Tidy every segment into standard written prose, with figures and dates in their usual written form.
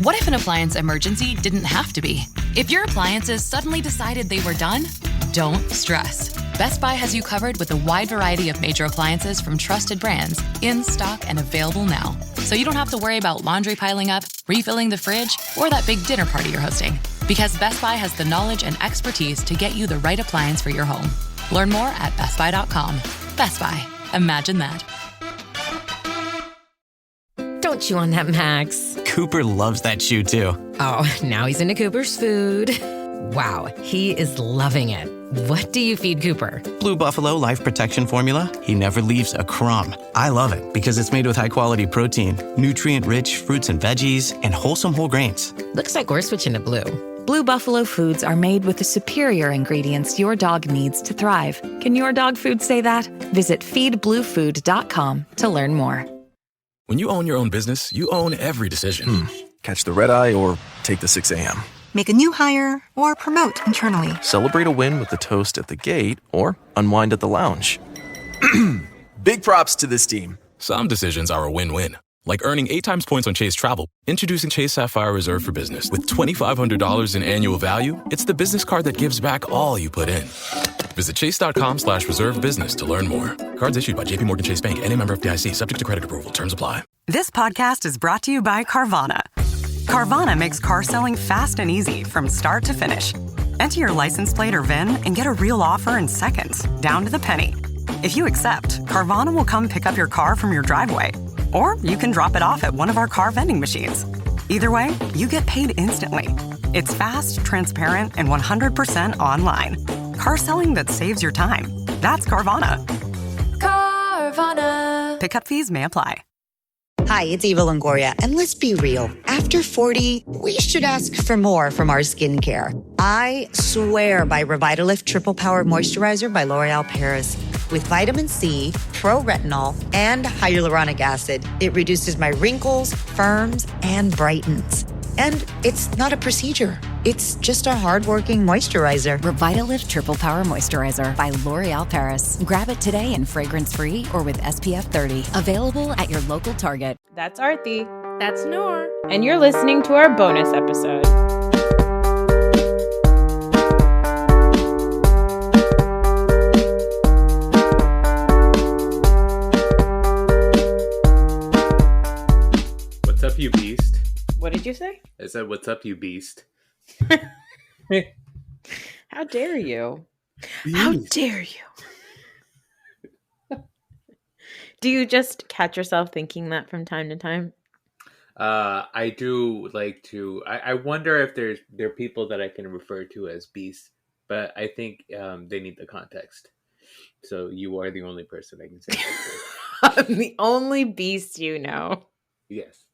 What if an appliance emergency didn't have to be? If your appliances suddenly decided they were done, don't stress. Best Buy has you covered with a wide variety of major appliances from trusted brands, in stock and available now. So you don't have to worry about laundry piling up, refilling the fridge, or that big dinner party you're hosting. Because Best Buy has the knowledge and expertise to get you the right appliance for your home. Learn more at bestbuy.com. Best Buy. Imagine that. Don't chew on that, Max. Cooper loves that chew too. Oh, now he's into Cooper's food. Wow, he is loving it. What do you feed Cooper? Blue Buffalo Life Protection Formula. He never leaves a crumb. I love it because it's made with high-quality protein, nutrient-rich fruits and veggies, and wholesome whole grains. Looks like we're switching to Blue. Blue Buffalo foods are made with the superior ingredients your dog needs to thrive. Can your dog food say that? Visit feedbluefood.com to learn more. When you own your own business, you own every decision. Catch the red eye or take the 6 a.m. Make a new hire or promote internally. Celebrate a win with the toast at the gate or unwind at the lounge. Big props to this team. Some decisions are a win-win. Like earning 8 times points on Chase Travel. Introducing Chase Sapphire Reserve for Business. With $2,500 in annual value, it's the business card that gives back all you put in. Visit chase.com/reserve business to learn more. Cards issued by JPMorgan Chase Bank and a member of FDIC, subject to credit approval. Terms apply. This podcast is brought to you by Carvana. Carvana makes car selling fast and easy from start to finish. Enter your license plate or VIN and get a real offer in seconds, down to the penny. If you accept, Carvana will come pick up your car from your driveway. Or you can drop it off at one of our car vending machines. Either way, you get paid instantly. It's fast, transparent, and 100% online. Car selling that saves your time. That's Carvana. Carvana. Pickup fees may apply. Hi, it's Eva Longoria, and let's be real. After 40, we should ask for more from our skincare. I swear by Revitalift Triple Power Moisturizer by L'Oreal Paris. With vitamin C, pro-retinol, and hyaluronic acid, it reduces my wrinkles, firms, and brightens. And it's not a procedure. It's just a hardworking moisturizer. Revitalift Triple Power Moisturizer by L'Oreal Paris. Grab it today in fragrance-free or with SPF 30. Available at your local Target. That's Arthi. That's Noor. And you're listening to our bonus episode. What's up, you beast? What did you say? I said, what's up, you beast? How dare you? Beast. How dare you? Do you just catch yourself thinking that from time to time? I do like to. I wonder if there are people that I can refer to as beasts, but I think they need the context. So you are the only person I can say that to. I'm the only beast you know. Yes.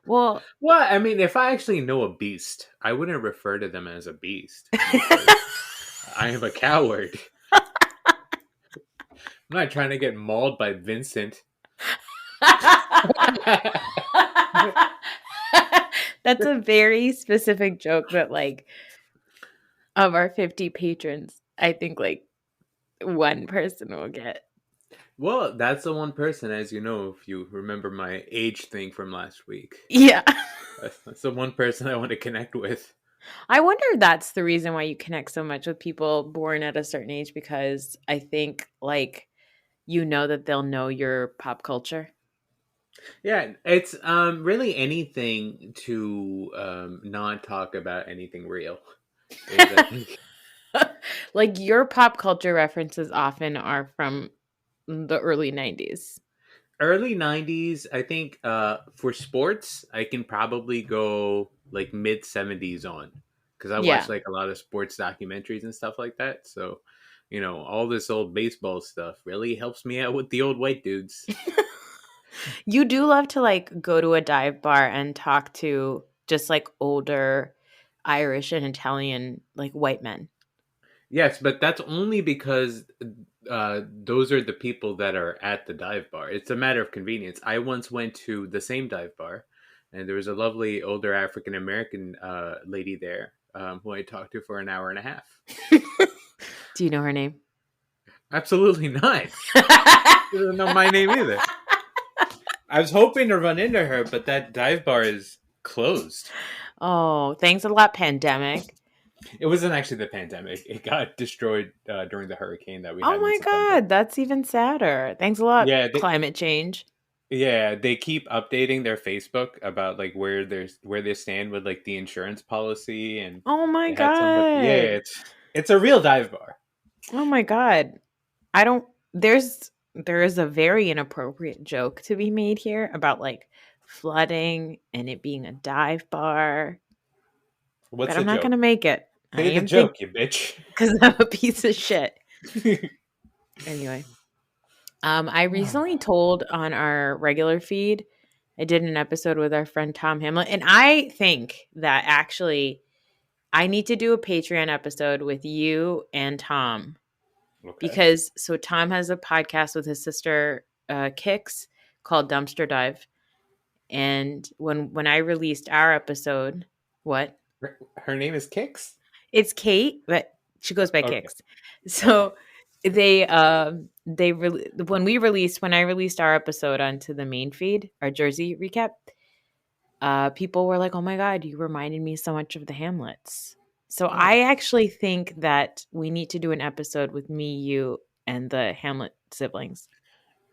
Well, I mean, if I actually know a beast, I wouldn't refer to them as a beast. I am a coward. I'm not trying to get mauled by Vincent. That's a very specific joke that, like, of our 50 patrons, I think, like, one person will get. Well, that's the one person, as you know, if you remember my age thing from last week. Yeah. That's the one person I want to connect with. I wonder if that's the reason why you connect so much with people born at a certain age, because I think, like, you know that they'll know your pop culture. Yeah, it's really anything to not talk about anything real. Like, your pop culture references often are from the early 90s. Early 90s, I think for sports, I can probably go like mid 70s on, because I watch like a lot of sports documentaries and stuff like that. So, you know, all this old baseball stuff really helps me out with the old white dudes. You do love to, like, go to a dive bar and talk to just, like, older Irish and Italian, like, white men. Yes, but that's only because those are the people that are at the dive bar. It's a matter of convenience. I once went to the same dive bar, and there was a lovely older African-American lady there who I talked to for an hour and a half. Do you know her name? Absolutely not. She doesn't know my name either. I was hoping to run into her, but that dive bar is closed. Oh, thanks a lot, pandemic. It wasn't actually the pandemic. It got destroyed during the hurricane that we Oh had in my September. God, that's even sadder. Thanks a lot, Yeah, climate change. Yeah, they keep updating their Facebook about like where they stand with like the insurance policy, and Oh my they had somebody. God. Yeah, it's a real dive bar. Oh my God. I don't there is a very inappropriate joke to be made here about like flooding and it being a dive bar. What's But the I'm not joke? gonna make it. I Say the am joke, you bitch. because I'm a piece of shit. Anyway. I recently told on our regular feed, I did an episode with our friend Tom Hamlet, and I think that actually I need to do a Patreon episode with you and Tom. Okay. Because so Tom has a podcast with his sister Kix called Dumpster Dive. And when I released our episode, what? Her name is Kix? It's Kate, but she goes by Okay. Kix. So when I released our episode onto the main feed, our Jersey recap, people were like, "Oh my God, you reminded me so much of the Hamlets." So I actually think that we need to do an episode with me, you, and the Hamlet siblings.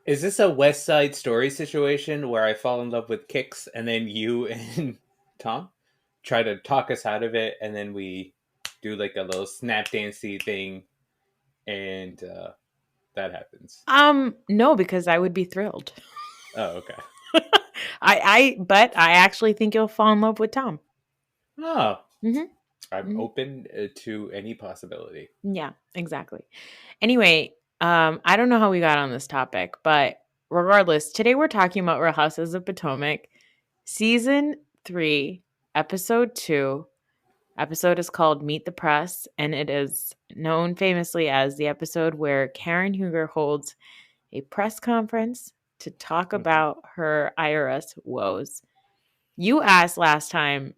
Is this a West Side Story situation where I fall in love with Kix and then you and Tom try to talk us out of it, and then we do like a little snap dancey thing, and that happens? No, because I would be thrilled. Oh, okay. But I actually think you'll fall in love with Tom. Oh, mm-hmm. I'm open to any possibility. Yeah, exactly. Anyway, I don't know how we got on this topic, but regardless, today we're talking about Real Houses of Potomac, season 3, episode 2. Episode is called Meet the Press, and it is known famously as the episode where Karen Huger holds a press conference to talk about her IRS woes. You asked last time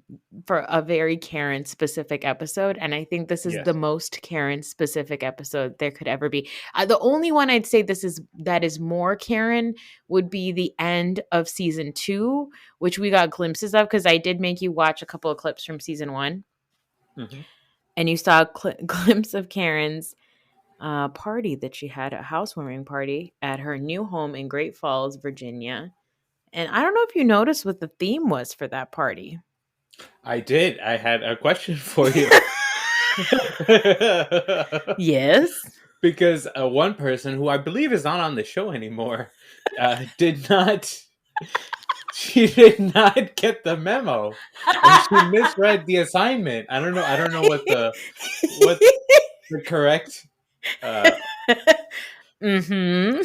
for a very Karen specific episode, and I think this is the most Karen specific episode there could ever be. The only one I'd say that is more Karen would be the end of season 2, which we got glimpses of because I did make you watch a couple of clips from season 1. Mm-hmm. And you saw a glimpse of Karen's party that she had, a housewarming party at her new home in Great Falls, Virginia. And I don't know if you noticed what the theme was for that party. I did. I had a question for you. Yes. Because one person who I believe is not on the show anymore did not get the memo, and she misread the assignment. I don't know what the correct mm-hmm.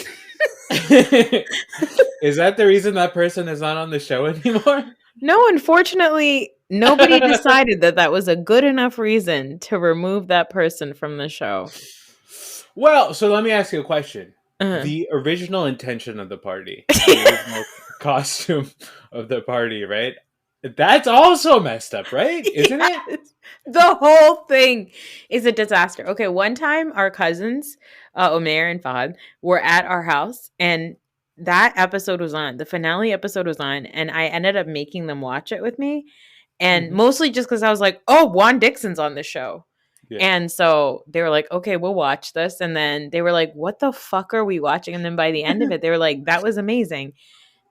Is that the reason that person is not on the show anymore? No, unfortunately, nobody decided that was a good enough reason to remove that person from the show. Well, so let me ask you a question. Uh-huh. The original intention of the party, the original costume of the party, right? That's also messed up, right? Isn't it? The whole thing is a disaster. Okay, one time our cousins, Omer and Fahad, were at our house, and that episode was on. The finale episode was on, and I ended up making them watch it with me. And mostly just because I was like, oh, Juan Dixon's on the show. Yeah. And so they were like, okay, we'll watch this. And then they were like, what the fuck are we watching? And then by the end of it, they were like, that was amazing.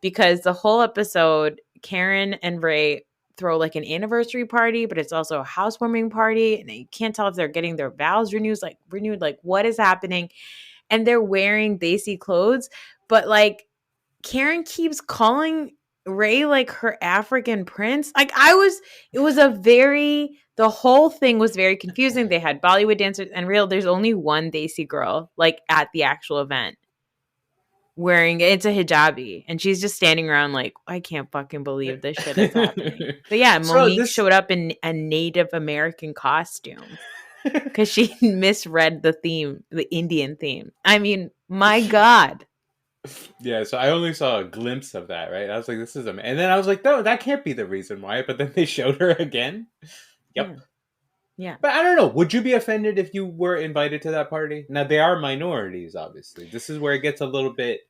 Because the whole episode, Karen and Ray throw like an anniversary party, but it's also a housewarming party. And you can't tell if they're getting their vows renewed, like what is happening. And they're wearing desi clothes. But like Karen keeps calling Ray like her African prince. Like the whole thing was very confusing. They had Bollywood dancers, and there's only one desi girl like at the actual event wearing, it's a hijabi, and she's just standing around like, I can't fucking believe this shit is happening. But yeah, Monique showed up in a Native American costume because she misread the theme, the Indian theme. I mean, my God. Yeah, so I only saw a glimpse of that, right? I was like, this is and then I was like, no, that can't be the reason why. But then they showed her again. Yep. Yeah. But I don't know. Would you be offended if you were invited to that party? Now, they are minorities, obviously. This is where it gets a little bit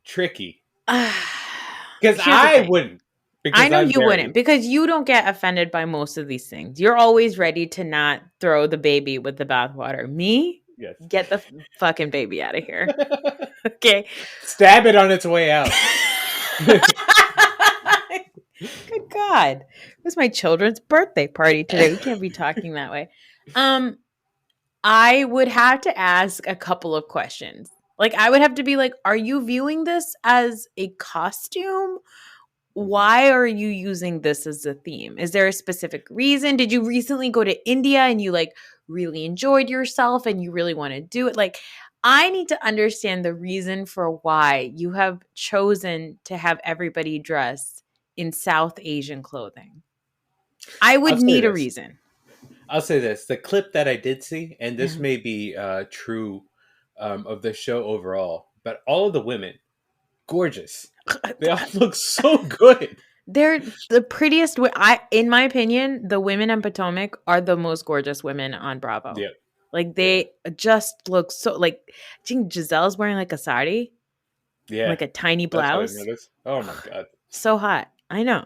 tricky. Because I wouldn't. I know you wouldn't, because you don't get offended by most of these things. You're always ready to not throw the baby with the bathwater. Me? Yes. Get the fucking baby out of here. Okay. Stab it on its way out. Good God. It was my children's birthday party today. We can't be talking that way. I would have to ask a couple of questions. Like, I would have to be like, are you viewing this as a costume? Why are you using this as a theme? Is there a specific reason? Did you recently go to India and you like really enjoyed yourself and you really want to do it? Like, I need to understand the reason for why you have chosen to have everybody dressed in South Asian clothing. I would need a reason. I'll say this. The clip that I did see, and this may be true of the show overall, but all of the women, gorgeous. They all look so good. They're the prettiest. In my opinion, the women in Potomac are the most gorgeous women on Bravo. Yeah. Like, they just look so, like, I think Giselle's wearing like a sari. Yeah. Like a tiny blouse. Oh my God. So hot. I know.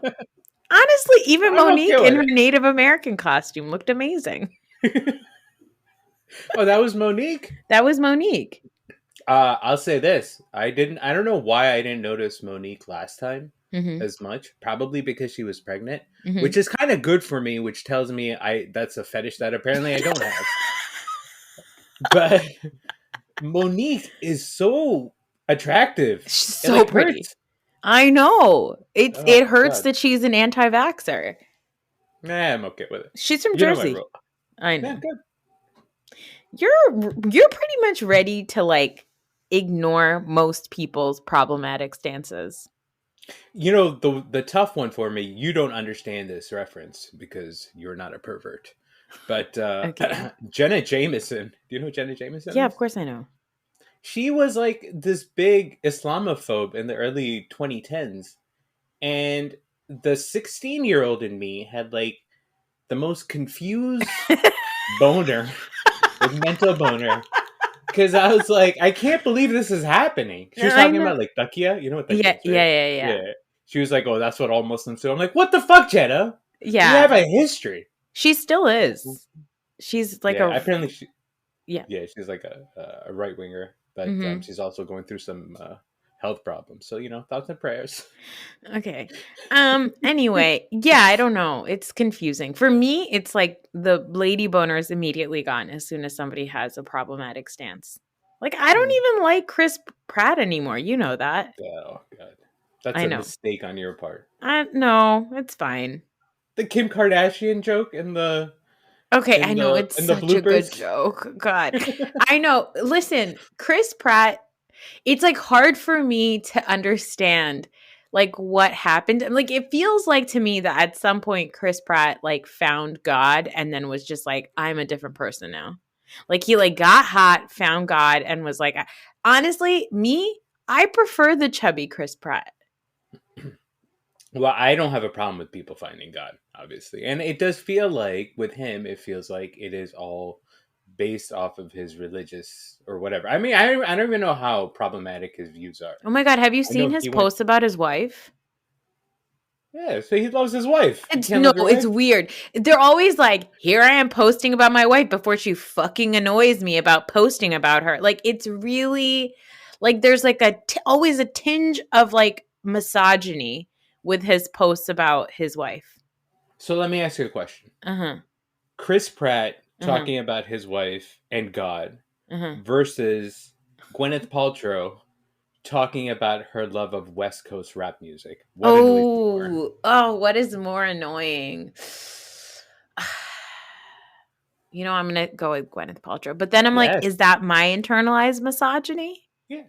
Honestly, even Monique in her Native American costume looked amazing. Oh, that was Monique? That was Monique. I'll say this. I don't know why I didn't notice Monique last time as much. Probably because she was pregnant, which is kind of good for me, which tells me that's a fetish that apparently I don't have. But Monique is so attractive. She's so pretty. Hurts. I know. It hurts that she's an anti-vaxxer. Nah, I'm okay with it. She's from Jersey. I know. Yeah, good. You're pretty much ready to like ignore most people's problematic stances. You know, the tough one for me, you don't understand this reference because you're not a pervert. But okay. Jenna Jameson, do you know who Jenna Jameson is? Yeah, of course I know. She was like this big Islamophobe in the early 2010s. And the 16-year-old in me had like the most confused boner, like mental boner. Because I was like, I can't believe this is happening. She was talking about like takia. You know what that is, right? Yeah. She was like, oh, that's what all Muslims do. I'm like, what the fuck, Jenna? Yeah. You have a history. She still is. She's like apparently yeah, she's like a right winger, but she's also going through some health problems. So, you know, thoughts and prayers. Okay. Anyway, yeah, I don't know. It's confusing. For me, it's like the lady boner is immediately gone as soon as somebody has a problematic stance. Like, I don't even like Chris Pratt anymore. You know that. Oh, God. That's a mistake on your part. No, it's fine. The Kim Kardashian joke in the... Okay, I know. It's such a good joke. God. I know. Listen, Chris Pratt, it's like hard for me to understand like what happened. Like, it feels like to me that at some point Chris Pratt like found God and then was just like, I'm a different person now. Like, he like got hot, found God, and was like, honestly, I prefer the chubby Chris Pratt. Well, I don't have a problem with people finding God, obviously. And it does feel like, with him, it feels like it is all based off of his religious or whatever. I mean, I don't even know how problematic his views are. Oh my God, have you seen his posts about his wife? Yeah, so he loves his wife. It's weird. They're always like, here I am posting about my wife before she fucking annoys me about posting about her. Like, it's really, like, there's like always a tinge of like misogyny with his posts about his wife. So let me ask you a question. Chris Pratt talking about his wife and God versus Gwyneth Paltrow talking about her love of West Coast rap music. What is more annoying? You know, I'm going to go with Gwyneth Paltrow. But then I'm like, is that my internalized misogyny? Yeah.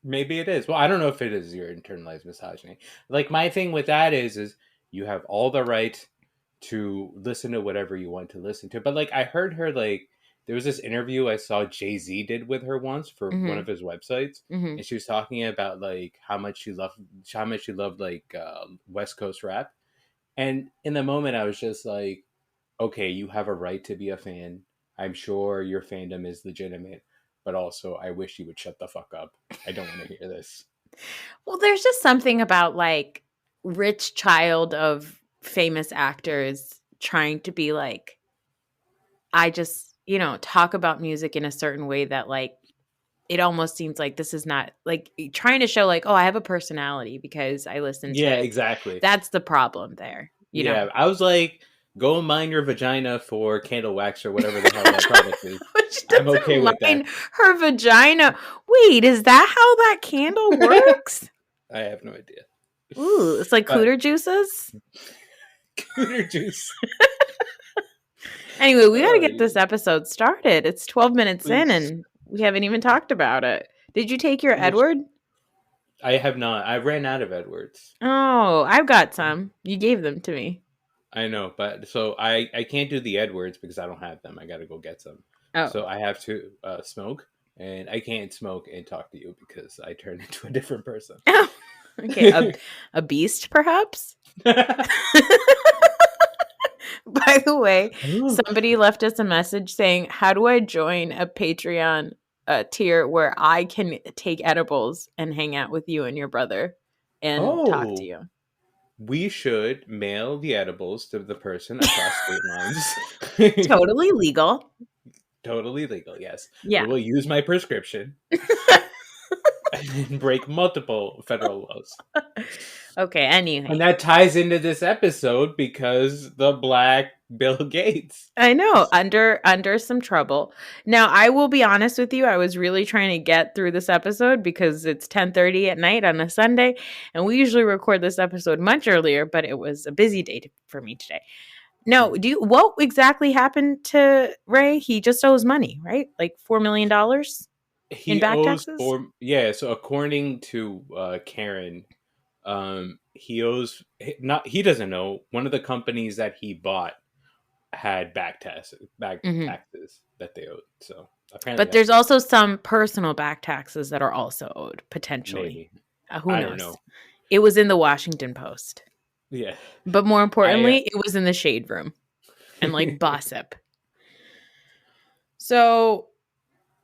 Maybe it is. Well, I don't know if it is your internalized misogyny. Like, my thing with that is you have all the right to listen to whatever you want to listen to. But, like, I heard her, like, there was this interview I saw Jay-Z did with her once for one of his websites. And she was talking about, like, how much she loved, like, West Coast rap. And in the moment, I was just like, okay, you have a right to be a fan. I'm sure your fandom is legitimate. But also, I wish you would shut the fuck up. I don't want to hear this. Well, there's just something about, like, rich child of famous actors trying to be like, I just, talk about music in a certain way that like, it almost seems like this is not like trying to show like, oh, I have a personality because I listen to. Yeah, exactly. That's the problem there. You know? I was like, go mine your vagina for candle wax or whatever the hell that product is. I'm okay with that. Her vagina. Wait, is that how that candle works? I have no idea. Ooh, it's like cooter juices. Cooter juice. Anyway, we got to get this episode started. It's 12 minutes in and we haven't even talked about it. Did you take your Edward? I have not. I ran out of Edwards. Oh, I've got some. You gave them to me. I know, but so I can't do the Edwards because I don't have them. I got to go get some. Oh. So I have to smoke, and I can't smoke and talk to you because I turn into a different person. Oh, okay, a beast, perhaps? By the way, somebody left us a message saying, how do I join a Patreon tier where I can take edibles and hang out with you and your brother and talk to you? We should mail the edibles to the person across state lines. Totally legal. Totally legal, yes. Yeah. We will use my prescription and break multiple federal laws. Okay, anyway. And that ties into this episode because the Black Bill Gates. I know, under some trouble. Now, I will be honest with you. I was really trying to get through this episode because it's 10:30 at night on a Sunday, and we usually record this episode much earlier, but it was a busy day for me today. No, what exactly happened to Ray? He just owes money, right? Like $4 million in back taxes? So according to Karen, he owes he doesn't know. One of the companies that he bought had back taxes that they owed. So apparently, but there's also some personal back taxes that are also owed potentially. Who knows? I don't know. It was in the Washington Post. Yeah, but more importantly, it was in the shade room and like gossip. So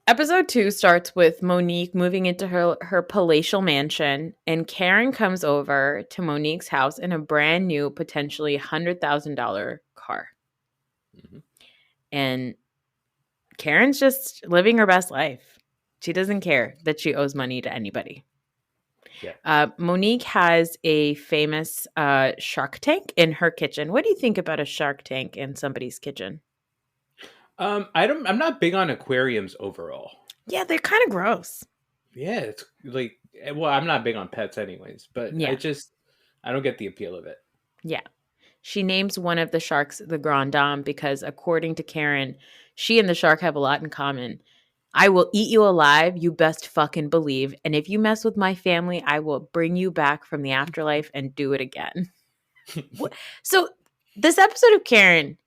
episode 2 starts with Monique moving into her palatial mansion, and Karen comes over to Monique's house in a brand new, potentially $100,000 car. Mm-hmm. And Karen's just living her best life. She doesn't care that she owes money to anybody. Yeah. Monique has a famous shark tank in her kitchen. What do you think about a shark tank in somebody's kitchen? I'm not big on aquariums overall. Yeah, they're kind of gross. Yeah, it's like, well, I'm not big on pets anyways, but I don't get the appeal of it. Yeah. She names one of the sharks the Grand Dame because according to Karen, she and the shark have a lot in common. I will eat you alive, you best fucking believe. And if you mess with my family, I will bring you back from the afterlife and do it again. So this episode of Karen,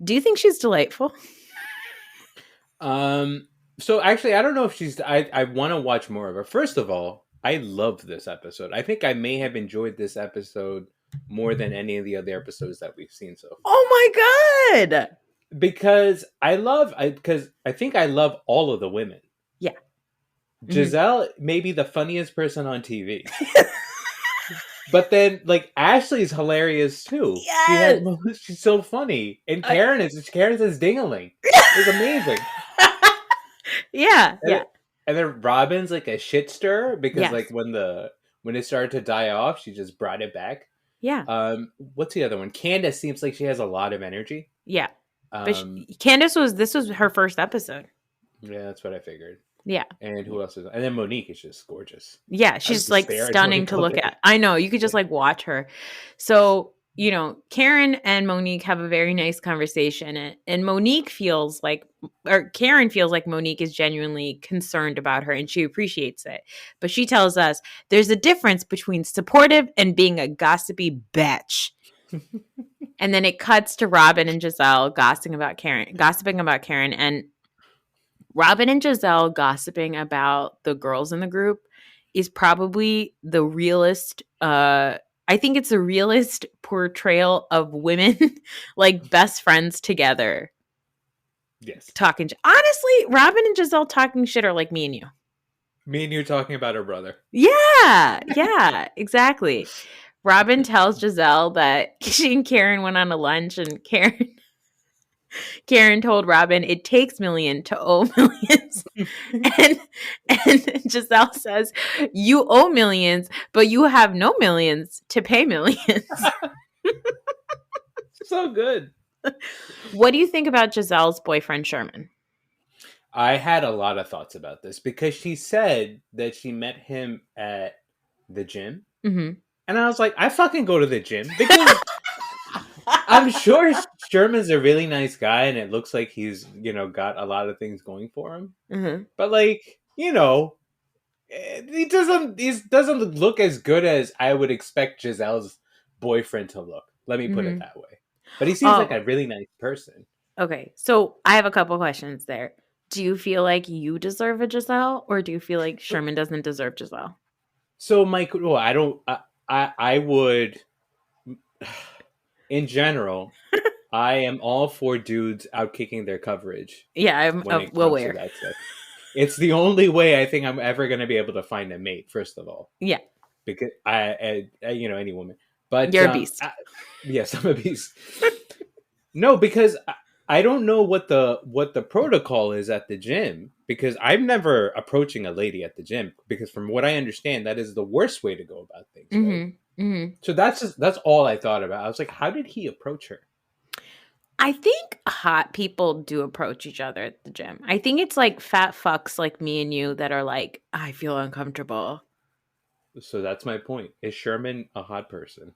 do you think she's delightful? So actually, I don't know if she's... I want to watch more of her. First of all, I loved this episode. I think I may have enjoyed this episode more than any of the other episodes that we've seen so far. Oh my God! Because I think I love all of the women. Yeah. Giselle may be the funniest person on TV. But then, like, Ashley's hilarious too. Yes. She's so funny. And Karen's ding-a-ling. It's amazing. Yeah. And then Robin's like a shit stirrer because like when it started to die off, she just brought it back. Yeah. What's the other one? Candace seems like she has a lot of energy. Yeah. But Candace this was her first episode. Yeah, that's what I figured. Yeah. And who else is? And then Monique is just gorgeous. Yeah, she's like stunning to look at. I know, you could just like watch her. So, Karen and Monique have a very nice conversation, and Monique feels like, or Karen feels like Monique is genuinely concerned about her and she appreciates it. But she tells us there's a difference between supportive and being a gossipy bitch. And then it cuts to Robin and Giselle gossiping about Karen, and Robin and Giselle gossiping about the girls in the group is probably the realest. I think it's the realest portrayal of women like best friends together. Yes. Honestly, Robin and Giselle talking shit are like me and you. Me and you talking about her brother. Yeah, exactly. Robin tells Giselle that she and Karen went on a lunch, and Karen told Robin it takes million to owe millions. and Giselle says, you owe millions, but you have no millions to pay millions. So good. What do you think about Giselle's boyfriend, Sherman? I had a lot of thoughts about this because she said that she met him at the gym. Mm-hmm. And I was like, I fucking go to the gym because I'm sure Sherman's a really nice guy and it looks like he's, got a lot of things going for him. Mm-hmm. But he doesn't look as good as I would expect Giselle's boyfriend to look. Let me put it that way. But he seems like a really nice person. Okay, so I have a couple questions there. Do you feel like you deserve a Giselle, or do you feel like Sherman doesn't deserve Giselle? So, Mike, I don't. I would. In general, I am all for dudes out kicking their coverage. Yeah, I'm aware. It's the only way I think I'm ever going to be able to find a mate. First of all, yeah, because I any woman, but you're a beast. Yes, I'm a beast. No, because I don't know what the protocol is at the gym, because I'm never approaching a lady at the gym, because from what I understand, that is the worst way to go about things. Right? Mm-hmm. Mm-hmm. So that's all I thought about. I was like, how did he approach her? I think hot people do approach each other at the gym. I think it's like fat fucks like me and you that are like, I feel uncomfortable. So that's my point. Is Sherman a hot person?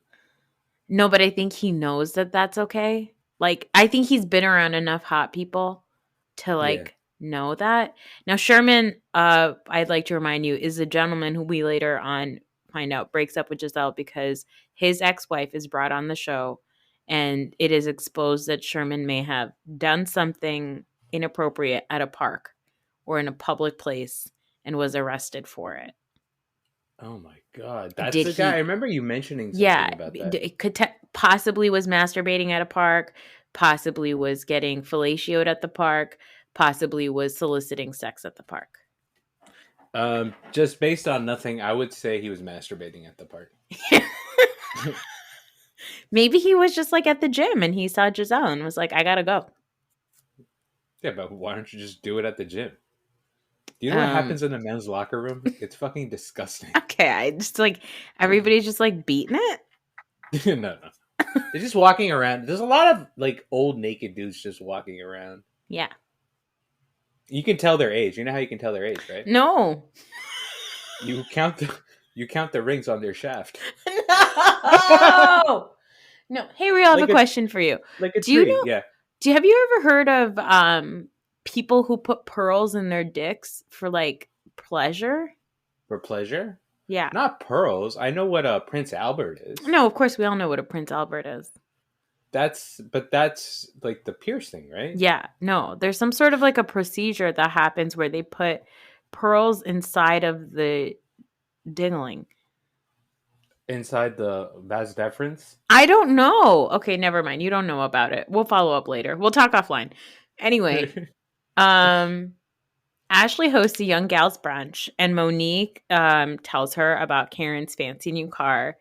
No, but I think he knows that that's okay. Like, I think he's been around enough hot people to know that. Now, Sherman, I'd like to remind you, is a gentleman who we later on find out breaks up with Giselle because his ex-wife is brought on the show, and it is exposed that Sherman may have done something inappropriate at a park or in a public place and was arrested for it. Oh my God. That's the guy. I remember you mentioning something about that. It could possibly was masturbating at a park, possibly was getting fellatioed at the park, possibly was soliciting sex at the park. Just based on nothing, I would say he was masturbating at the park. Maybe he was just like at the gym and he saw Giselle and was like, I gotta go. Yeah, but why don't you just do it at the gym? Do you know what happens in the men's locker room? It's fucking disgusting. Okay, I just like everybody's just like beating it. No. They're just walking around. There's a lot of like old naked dudes just walking around. Yeah. You can tell their age. You know how you can tell their age, right? No. You count the rings on their shaft. No. No. Hey, Rio, I have a question for you. Like a tree, yeah. Have you ever heard of people who put pearls in their dicks for like pleasure? For pleasure? Yeah. Not pearls. I know what a Prince Albert is. No, of course we all know what a Prince Albert is. That's like the piercing, right? Yeah. No, there's some sort of like a procedure that happens where they put pearls inside of the dingling. Inside the vas deferens? I don't know. Okay, never mind. You don't know about it. We'll follow up later. We'll talk offline. Anyway, Ashley hosts a young gals brunch, and Monique tells her about Karen's fancy new car.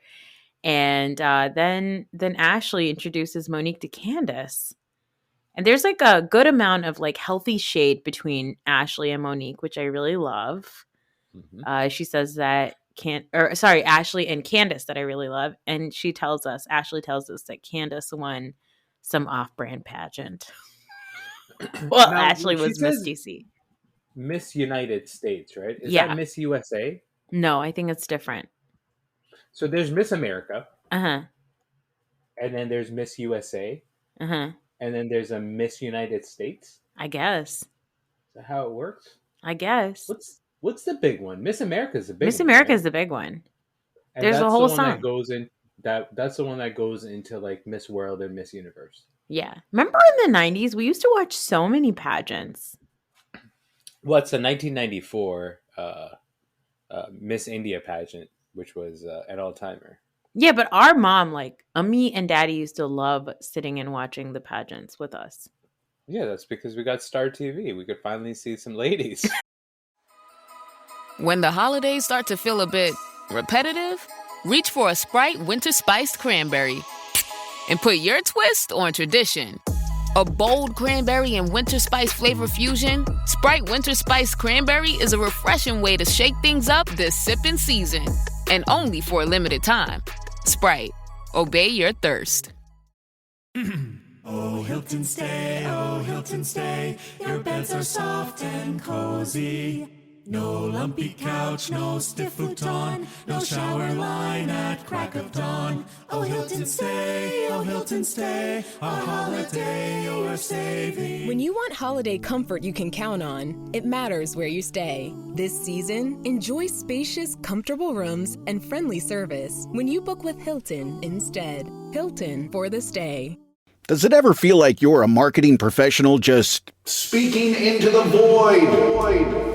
And then Ashley introduces Monique to Candace. And there's like a good amount of like healthy shade between Ashley and Monique, which I really love. Mm-hmm. She says that Ashley and Candace that I really love. And Ashley tells us that Candace won some off-brand pageant. Well, now, Ashley was Miss DC. Miss United States, right? Is that Miss USA? No, I think it's different. So there's Miss America. Uh-huh. And then there's Miss USA. Uh-huh. And then there's a Miss United States. I guess. Is that how it works? I guess. What's the big one? Miss America is the big one. Miss America is the big one. And there's a whole song. That's the one that goes into like Miss World and Miss Universe. Yeah. Remember in the 90s, we used to watch so many pageants. Well, it's a 1994 Miss India pageant, which was an all-timer. Yeah, but our mom, like, me and Daddy used to love sitting and watching the pageants with us. Yeah, that's because we got Star TV. We could finally see some ladies. When the holidays start to feel a bit repetitive, Reach for a Sprite Winter Spiced Cranberry and put your twist on tradition. A bold cranberry and winter spice flavor fusion, Sprite Winter Spiced Cranberry is a refreshing way to shake things up this sipping season. And only for a limited time. Sprite. Obey your thirst. Oh, Hilton stay. Your beds are soft and cozy. No lumpy couch, no stiff futon, no shower line at crack of dawn. Oh, Hilton stay, a holiday you're saving. When you want holiday comfort you can count on, it matters where you stay. This season, enjoy spacious, comfortable rooms and friendly service when you book with Hilton instead. Hilton for the stay. Does it ever feel like you're a marketing professional just speaking into the void?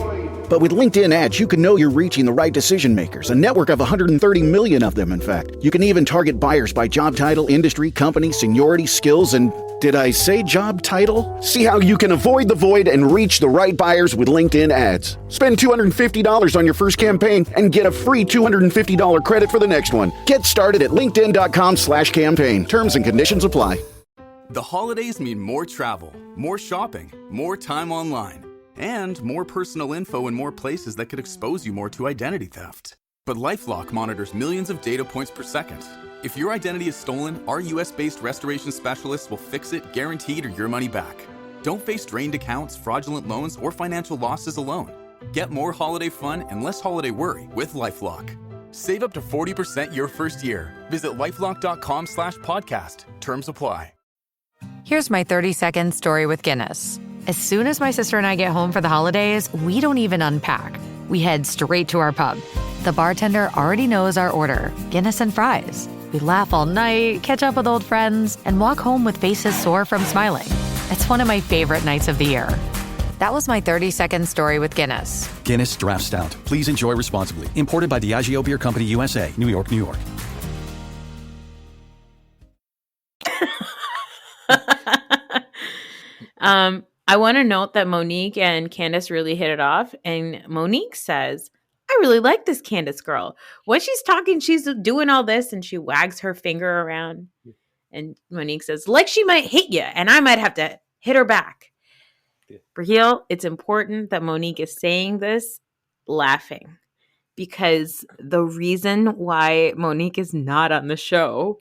But with LinkedIn ads, you can know you're reaching the right decision makers, a network of 130 million of them, in fact. You can even target buyers by job title, industry, company, seniority, skills, and did I say job title? See how you can avoid the void and reach the right buyers with LinkedIn ads. Spend $250 on your first campaign and get a free $250 credit for the next one. Get started at linkedin.com/campaign. Terms and conditions apply. The holidays mean more travel, more shopping, more time online, and more personal info in more places that could expose you more to identity theft. But LifeLock monitors millions of data points per second. If your identity is stolen, our US-based restoration specialists will fix it guaranteed or your money back. Don't face drained accounts, fraudulent loans, or financial losses alone. Get more holiday fun and less holiday worry with LifeLock. Save up to 40% your first year. Visit lifelock.com/podcast. Terms apply. Here's my 30-second story with Guinness. As soon as my sister and I get home for the holidays, we don't even unpack. We head straight to our pub. The bartender already knows our order, Guinness and fries. We laugh all night, catch up with old friends, and walk home with faces sore from smiling. It's one of my favorite nights of the year. That was my 30-second story with Guinness. Guinness Draft Stout. Please enjoy responsibly. Imported by Diageo Beer Company, USA, New York, New York. I want to note that Monique and Candace really hit it off. And Monique says, I really like this Candace girl. When she's talking, she's doing all this and she wags her finger around. And Monique says, like she might hit you and I might have to hit her back. Raheel, it's important that Monique is saying this laughing. Because the reason why Monique is not on the show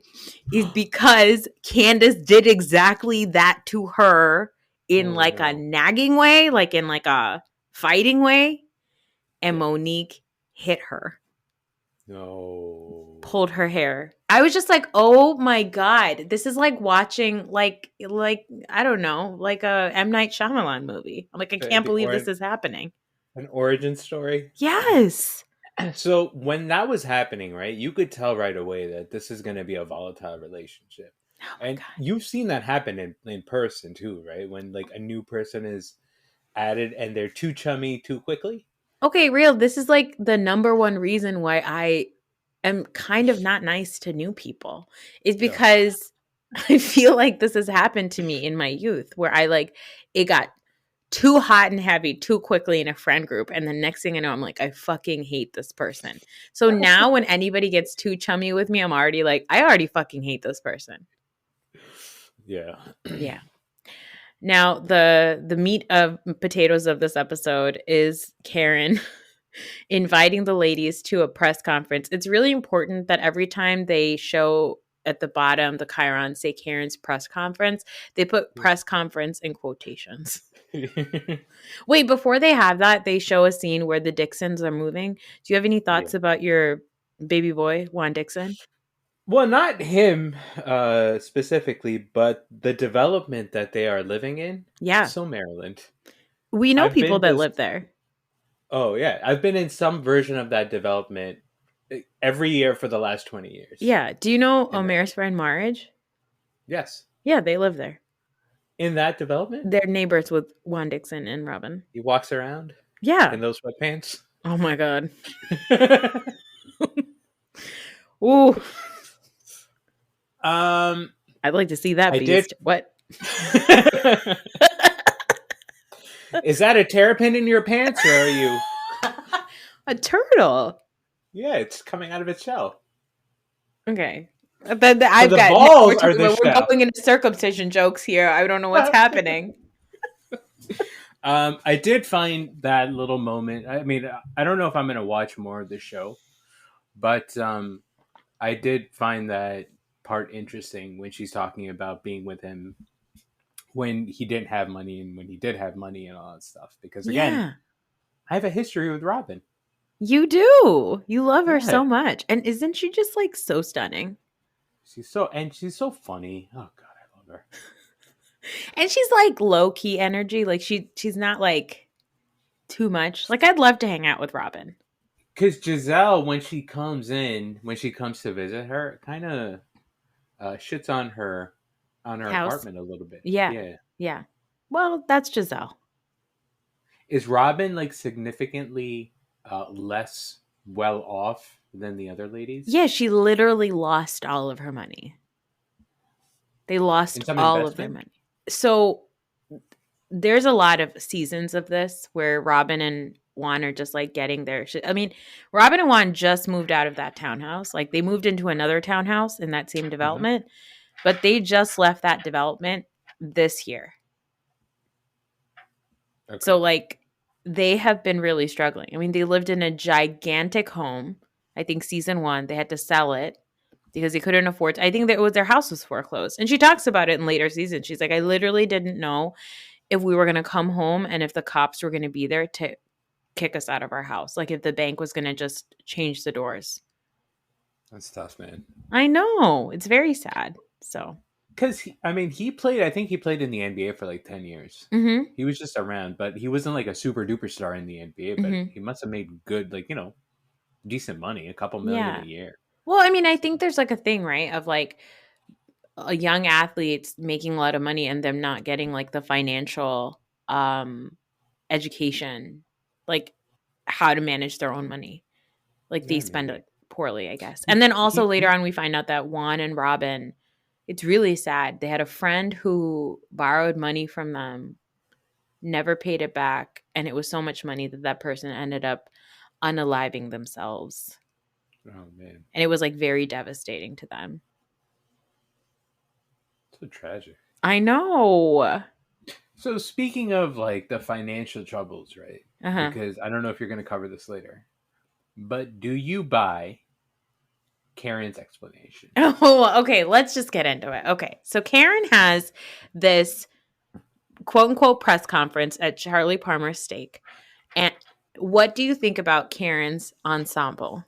is because Candace did exactly that to her in like a nagging way, like in like a fighting way. And Monique hit her. No. Pulled her hair. I was just like, oh my God. This is like watching like I don't know, like a M. Night Shyamalan movie. I'm like, I can't believe this is happening. An origin story? Yes. So when that was happening, right, you could tell right away that this is going to be a volatile relationship. And God. You've seen that happen in person too, right? When like a new person is added and they're too chummy too quickly. Okay, real. This is like the number one reason why I am kind of not nice to new people is because I feel like this has happened to me in my youth where it got too hot and heavy too quickly in a friend group. And the next thing I know, I'm like, I fucking hate this person. So now when anybody gets too chummy with me, I'm already like, I already fucking hate this person. Yeah. Yeah. Now, the meat of potatoes of this episode is Karen inviting the ladies to a press conference. It's really important that every time they show at the bottom, the Chiron, say Karen's press conference, they put press conference in quotations. Wait, before they have that, they show a scene where the Dixons are moving. Do you have any thoughts about your baby boy, Juan Dixon? Well, not him specifically, but the development that they are living in. Yeah. So Maryland. We know people that live there. Oh, yeah. I've been in some version of that development every year for the last 20 years. Yeah. Do you know Omer's friend Marriage? Yes. Yeah, they live there. In that development? They're neighbors with Juan Dixon and Robin. He walks around? Yeah. In those sweatpants? Oh, my God. Ooh. I'd like to see that beast. What? Is that a terrapin in your pants, or are you a turtle? Yeah, it's coming out of its shell. Okay. I've the got balls are the we're chef. going into circumcision jokes here. I don't know what's happening. I did find that little moment. I mean, I don't know if I'm going to watch more of the show, but I did find that part interesting when she's talking about being with him when he didn't have money and when he did have money and all that stuff. Because again, I have a history with Robin. You do. You love her Yeah. so much. And isn't she just like so stunning? She's so funny. Oh God, I love her. And she's like low key energy. Like she's not like too much. Like I'd love to hang out with Robin. Because Giselle, when she comes to visit her, kind of shits on her House? apartment a little bit. Yeah. Well, that's Giselle. Is Robin like significantly less well off than the other ladies? Yeah, she literally lost all of her money. They lost all of their money. So there's a lot of seasons of this where Robin and Juan are just like getting their shit. I mean, Robin and Juan just moved out of that townhouse. Like they moved into another townhouse in that same development, but they just left that development this year. Okay. So like they have been really struggling. I mean, they lived in a gigantic home. I think season 1, they had to sell it because they couldn't afford to. I think that it was their house was foreclosed. And she talks about it in later seasons. She's like, I literally didn't know if we were going to come home and if the cops were going to be there to kick us out of our house. Like if the bank was going to just change the doors. That's tough, man. I know. It's very sad. So. Because, he played in the NBA for like 10 years. Mm-hmm. He was just around, but he wasn't like a super duper star in the NBA, but he must have made good, like, decent money, a couple million a year. Well, I mean, I think there's like a thing, right, of like a young athletes making a lot of money and them not getting like the financial education, like how to manage their own money. Like they spend it poorly, I guess. And then also later on, we find out that Juan and Robin, it's really sad. They had a friend who borrowed money from them, never paid it back. And it was so much money that person ended up unaliving themselves. Oh, man. And it was like very devastating to them. So tragic. I know. So speaking of like the financial troubles, right? Because I don't know if you're going to cover this later, but do you buy Karen's explanation? Oh, okay. Let's just get into it. Okay. So Karen has this quote unquote press conference at Charlie Palmer's Steak. And what do you think about Karen's ensemble?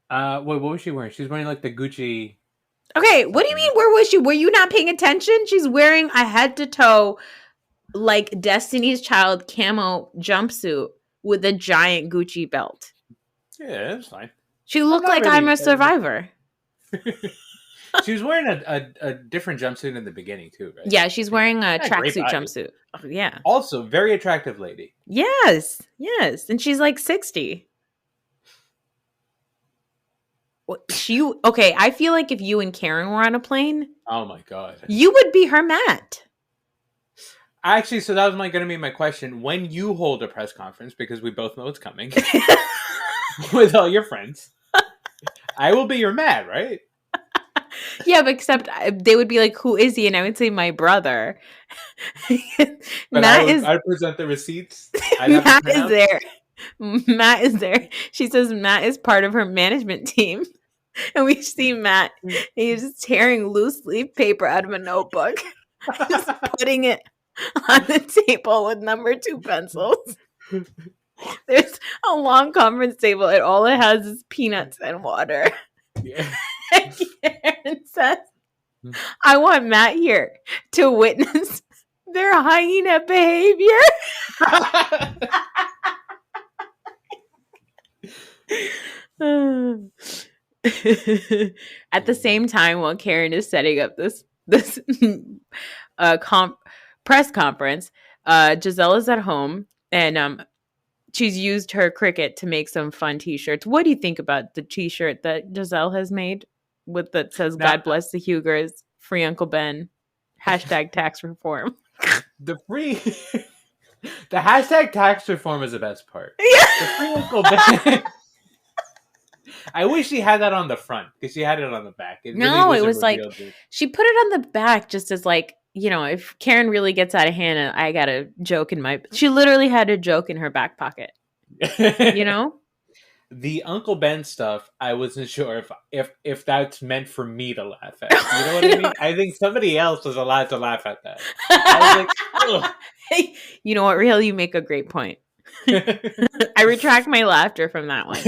What was she wearing? She's wearing like the Gucci. Okay, what do you mean? Where was she? Were you not paying attention? She's wearing a head to toe, like Destiny's Child camo jumpsuit with a giant Gucci belt. Yeah, that's fine. She looked like I'm a survivor. She was wearing a different jumpsuit in the beginning too, right? Yeah, she's wearing a tracksuit jumpsuit. Oh, yeah. Also, very attractive lady. Yes. And she's like 60. Okay, I feel like if you and Karen were on a plane, oh my God, you would be her Matt. Actually, so that was going to be my question. When you hold a press conference, because we both know it's coming, with all your friends, I will be your Matt, right? Yeah, but except they would be like, "Who is he?" And I would say, "My brother." I'd present the receipts. Matt is there. Matt is there. She says Matt is part of her management team. And we see Matt. He's just tearing loose leaf paper out of a notebook. Just putting it on the table with number 2 pencils. There's a long conference table and all it has is peanuts and water. Yeah. And Karen says, I want Matt here to witness their hyena behavior. At the same time, while Karen is setting up this press conference, Giselle is at home and she's used her Cricut to make some fun t-shirts. What do you think about the t-shirt that Giselle has made that says God bless the Hugers, free Uncle Ben, #tax reform? The hashtag tax reform is the best part. Yeah. The free Uncle Ben. I wish she had that on the front because she had it on the back. It was like she put it on the back just as like, you know, if Karen really gets out of hand and I got a joke in my, she literally had a joke in her back pocket. You know? The Uncle Ben stuff, I wasn't sure if that's meant for me to laugh at. You know what I mean? I think somebody else was allowed to laugh at that. I was like, hey, you know what, Real? You make a great point. I retract my laughter from that one.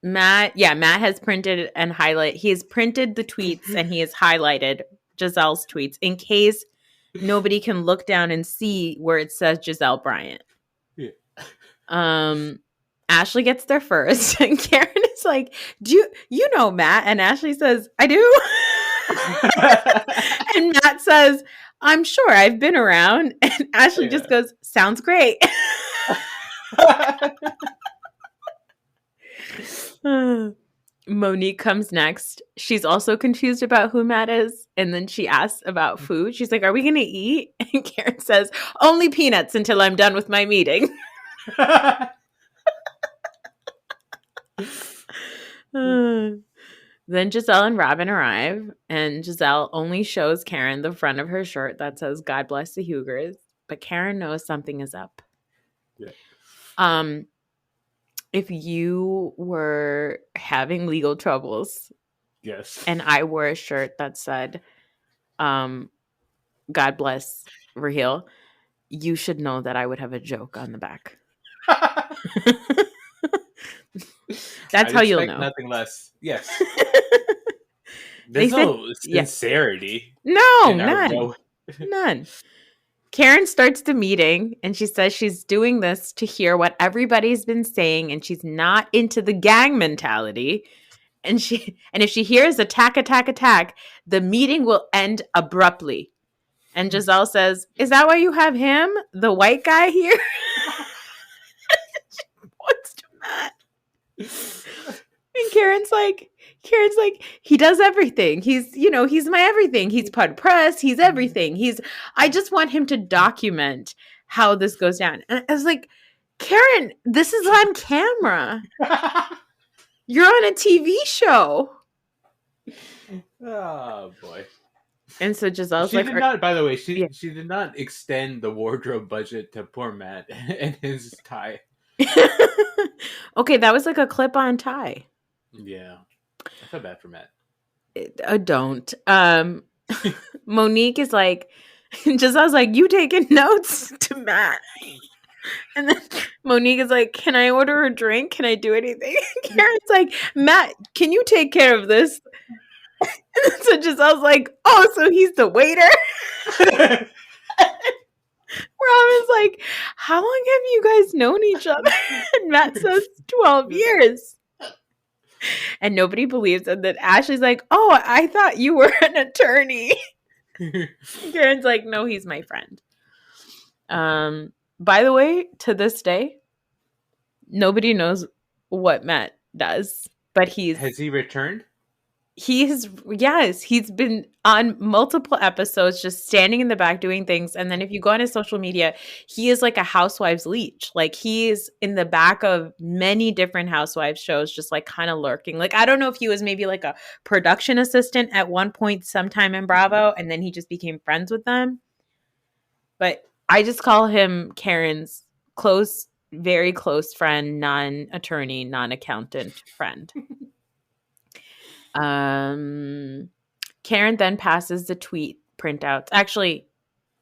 Matt has printed and highlight. He has printed the tweets and he has highlighted Giselle's tweets in case nobody can look down and see where it says Giselle Bryant. Yeah. Ashley gets there first, and Karen is like, "Do you know Matt?" And Ashley says, "I do." And Matt says, "I'm sure I've been around." And Ashley just goes, "Sounds great." Monique comes next. She's also confused about who Matt is. And then she asks about food. She's like, "Are we going to eat?" And Karen says, "Only peanuts until I'm done with my meeting." Then Giselle and Robin arrive. And Giselle only shows Karen the front of her shirt that says, "God bless the Hugers." But Karen knows something is up. Yeah. If you were having legal troubles, yes, and I wore a shirt that said, "God bless Raheel," you should know that I would have a joke on the back. That's how you'll know. Nothing less. Yes. There's no sincerity. No, none. None. Karen starts the meeting and she says she's doing this to hear what everybody's been saying and she's not into the gang mentality. And if she hears attack, the meeting will end abruptly. And Giselle says, "Is that why you have him, the white guy here?" What's to that? And Karen's like, "He does everything. He's my everything. He's Pud Press. He's everything. I just want him to document how this goes down." And I was like, "Karen, this is on camera. You're on a TV show." Oh boy. And so Giselle's she did not, by the way, she did not extend the wardrobe budget to poor Matt and his tie. Okay, that was like a clip-on tie. Yeah. I feel bad for Matt. I don't. Monique is like, Giselle's like, "You taking notes?" to Matt. And then Monique is like, "Can I order a drink? Can I do anything?" Karen's like, "Matt, can you take care of this?" So Giselle's like, "Oh, so he's the waiter?" Robin's like, "How long have you guys known each other?" And Matt says, 12 years. And nobody believes him. Then Ashley's like, "Oh, I thought you were an attorney." Karen's like, "No, he's my friend." By the way, to this day, nobody knows what Matt does. But has he returned? He's been on multiple episodes, just standing in the back doing things. And then if you go on his social media, he is like a housewives leech. Like he's in the back of many different housewives shows, just like kind of lurking. Like, I don't know if he was maybe like a production assistant at one point sometime in Bravo, and then he just became friends with them. But I just call him Karen's very close friend, non-attorney, non-accountant friend. Karen then passes the tweet printouts. Actually,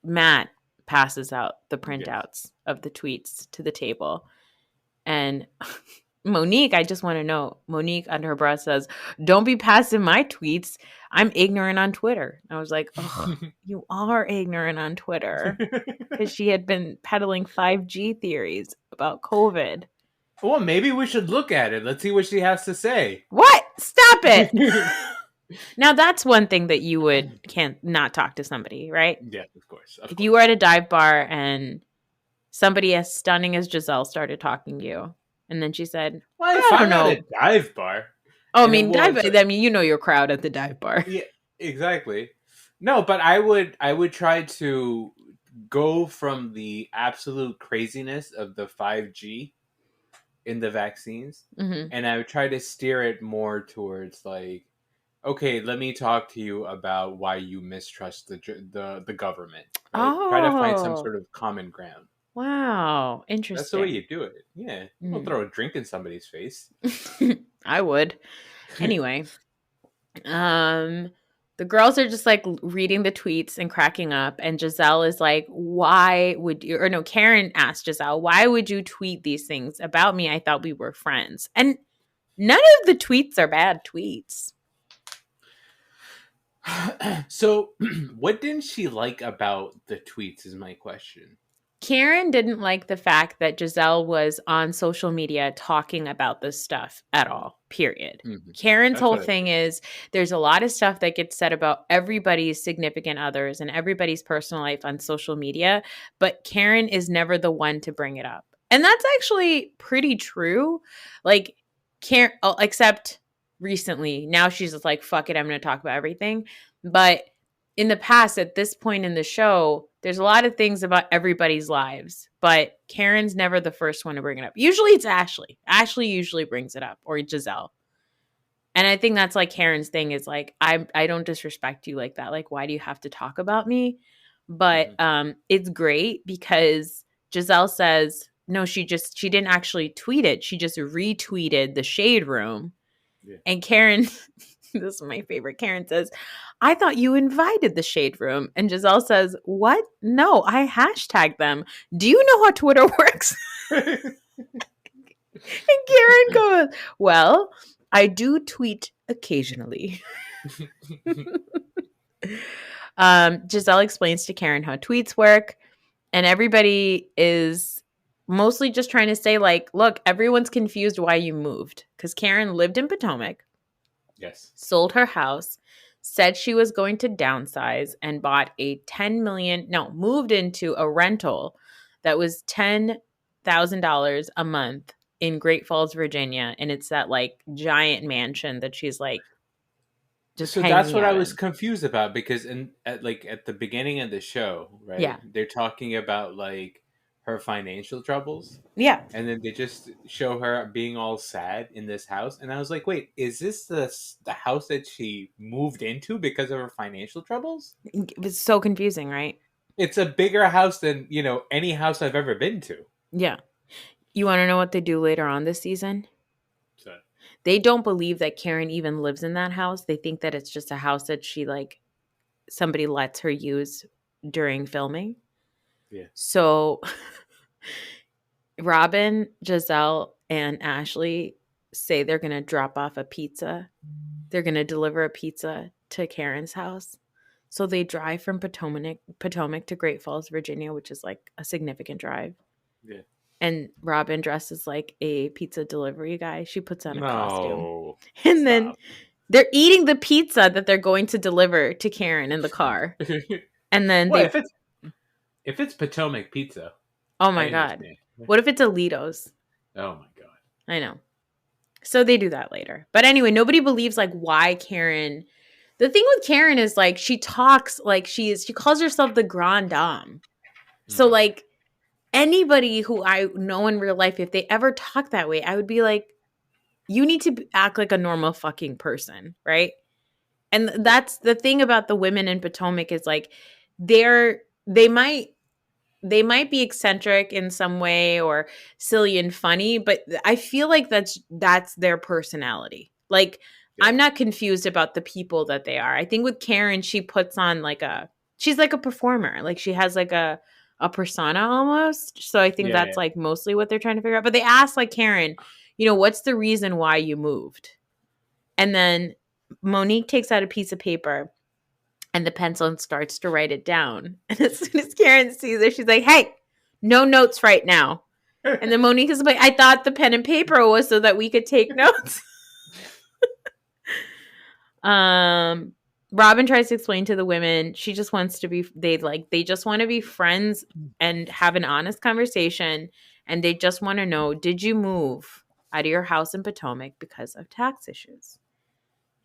Matt passes out the printouts of the tweets to the table. And Monique, I just want to know, Monique under her breath says, "Don't be passing my tweets. I'm ignorant on Twitter." I was like, "Oh, you are ignorant on Twitter." Because she had been peddling 5G theories about COVID. Well, maybe we should look at it. Let's see what she has to say. What? Stop it. Now, that's one thing that you can't not talk to somebody, right? Yeah, of course. If you were at a dive bar and somebody as stunning as Giselle started talking to you, and then she said, "Well, I don't know." At a dive bar. Oh, I mean, you know your crowd at the dive bar. Yeah, exactly. No, but I would try to go from the absolute craziness of the 5G in the vaccines, Mm-hmm. and I would try to steer it more towards like, okay, let me talk to you about why you mistrust the government. Right? Try to find some Oh, sort of common ground. wow. That's the way Interesting. you do it. Yeah, you don't Mm. throw a drink in somebody's face. I would. Anyway, the girls are just like reading the tweets and cracking up, and Giselle is like, why would you, or no, Karen asked Giselle, why would you tweet these things about me? I thought we were friends. And none of the tweets are bad tweets. So, what didn't she like about the tweets is my question. Karen didn't like the fact that Giselle was on social media talking about this stuff at all, period. Mm-hmm. Karen's That's whole what I thing think. is there's a lot of stuff that gets said about everybody's significant others and everybody's personal life on social media, but Karen is never the one to bring it up. And that's actually pretty true. Like, Karen, except recently, now she's just like, fuck it, I'm going to talk about everything. But in the past, at this point in the show, there's a lot of things about everybody's lives, but Karen's never the first one to bring it up. Usually it's Ashley. Ashley usually brings it up, or Giselle. And I think that's like Karen's thing is like, I don't disrespect you like that. Like, why do you have to talk about me? But it's great because Giselle says, no, she didn't actually tweet it. She just retweeted the Shade Room. Yeah. And Karen, this is my favorite, Karen says, I thought you invited the Shade Room. And Giselle says, what? No, I hashtagged them. Do you know how Twitter works? And Karen goes, well, I do tweet occasionally. Giselle explains to Karen how tweets work. And everybody is mostly just trying to say, like, look, everyone's confused why you moved. Because Karen lived in Potomac. Yes. Sold her house, said she was going to downsize, and bought a moved into a rental that was $10,000 a month in Great Falls, Virginia. And it's that like giant mansion that she's like just so that's what I was confused about, because at the beginning of the show, right? Yeah. They're talking about like her financial troubles. Yeah. And then they just show her being all sad in this house. And I was like, wait, is this the house that she moved into because of her financial troubles? It was so confusing, right? It's a bigger house than, any house I've ever been to. Yeah. You want to know what they do later on this season? So. They don't believe that Karen even lives in that house. They think that it's just a house that somebody lets her use during filming. Yeah. So Robin, Giselle, and Ashley say they're going to drop off a pizza. They're going to deliver a pizza to Karen's house. So they drive from Potomac to Great Falls, Virginia, which is like a significant drive. Yeah. And Robin dresses like a pizza delivery guy. She puts on a costume. And then they're eating the pizza that they're going to deliver to Karen in the car. And then if it's Potomac pizza. Oh my God. What if it's Alito's? Oh my God. I know. So they do that later. But anyway, nobody believes like why Karen. The thing with Karen is like she talks like she calls herself the Grande Dame. So like anybody who I know in real life, if they ever talk that way, I would be like, you need to act like a normal fucking person, right? And that's the thing about the women in Potomac is like they might be eccentric in some way or silly and funny, but I feel like that's their personality. Like, yeah. I'm not confused about the people that they are. I think with Karen, she puts on she's like a performer. Like she has like a persona almost. So I think that's like mostly what they're trying to figure out. But they ask like Karen, what's the reason why you moved? And then Monique takes out a piece of paper and the pencil and starts to write it down. And as soon as Karen sees it, she's like, hey, no notes right now. And then Monique is like, I thought the pen and paper was so that we could take notes. Robin tries to explain to the women, she just wants to be, they just want to be friends and have an honest conversation. And they just want to know, did you move out of your house in Potomac because of tax issues?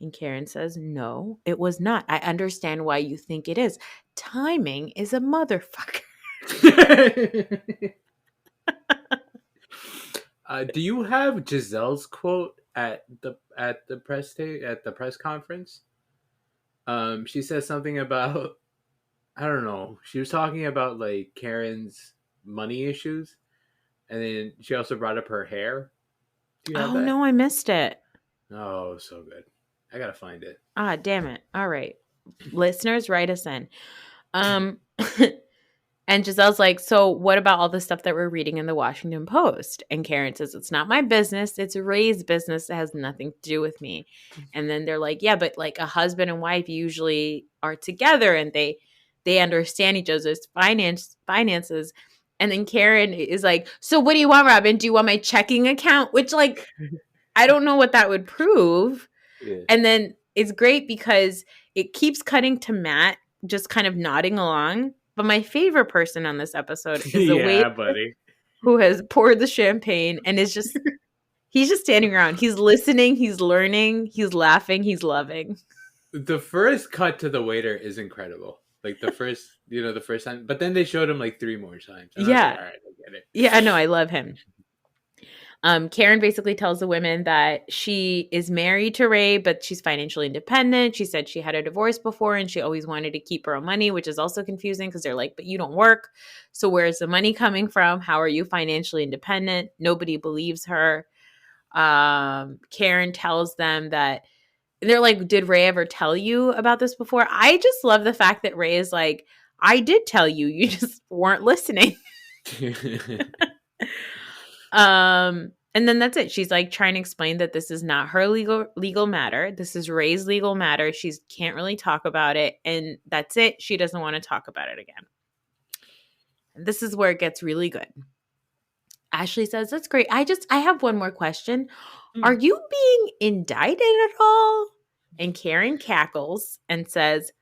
And Karen says, no, it was not. I understand why you think it is. Timing is a motherfucker. Do you have Giselle's quote at the press conference? She says something about, I don't know. She was talking about like Karen's money issues, and then she also brought up her hair. Do you have that? No, I missed it. Oh, so good. I gotta find it. Ah, damn it. All right. Listeners, write us in. And Giselle's like, so what about all the stuff that we're reading in the Washington Post? And Karen says, it's not my business. It's Ray's business. It has nothing to do with me. And then they're like, yeah, but like a husband and wife usually are together and they understand each other's finances. And then Karen is like, so what do you want, Robin? Do you want my checking account? Which like, I don't know what that would prove. Yeah. And then it's great because it keeps cutting to Matt just kind of nodding along. But my favorite person on this episode is the waiter who has poured the champagne and is just, he's just standing around. He's listening, he's learning, he's laughing, he's loving. The first cut to the waiter is incredible. Like the first time. But then they showed him like 3 more times. And yeah. I was like, all right, I get it. Yeah, no, I love him. Karen basically tells the women that she is married to Ray, but she's financially independent. She said she had a divorce before and she always wanted to keep her own money, which is also confusing because they're like, but you don't work. So where's the money coming from? How are you financially independent? Nobody believes her. Karen tells them that they're like, did Ray ever tell you about this before? I just love the fact that Ray is like, I did tell you, you just weren't listening. And then that's it. She's like trying to explain that this is not her legal matter. This is Ray's legal matter. She can't really talk about it. And that's it. She doesn't want to talk about it again. And this is where it gets really good. Ashley says, that's great. I have one more question. Are you being indicted at all? And Karen cackles and says,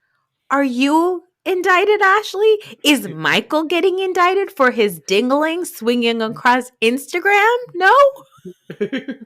are you indicted, Ashley? Is Michael getting indicted for his dingling swinging across Instagram? No? Do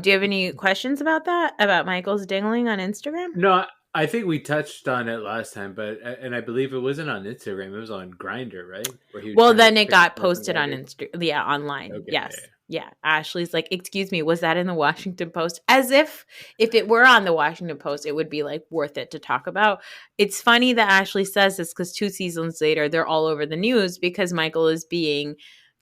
you have any questions about that? About Michael's dingling on Instagram? No, I think we touched on it last time, and I believe it wasn't on Instagram. It was on Grindr, right? Well, then it got posted on Instagram. Yeah, online. Okay, yes. Yeah. Ashley's like, excuse me, was that in the Washington Post? As if it were on the Washington Post, it would be like worth it to talk about. It's funny that Ashley says this because 2 seasons later, they're all over the news because Michael is being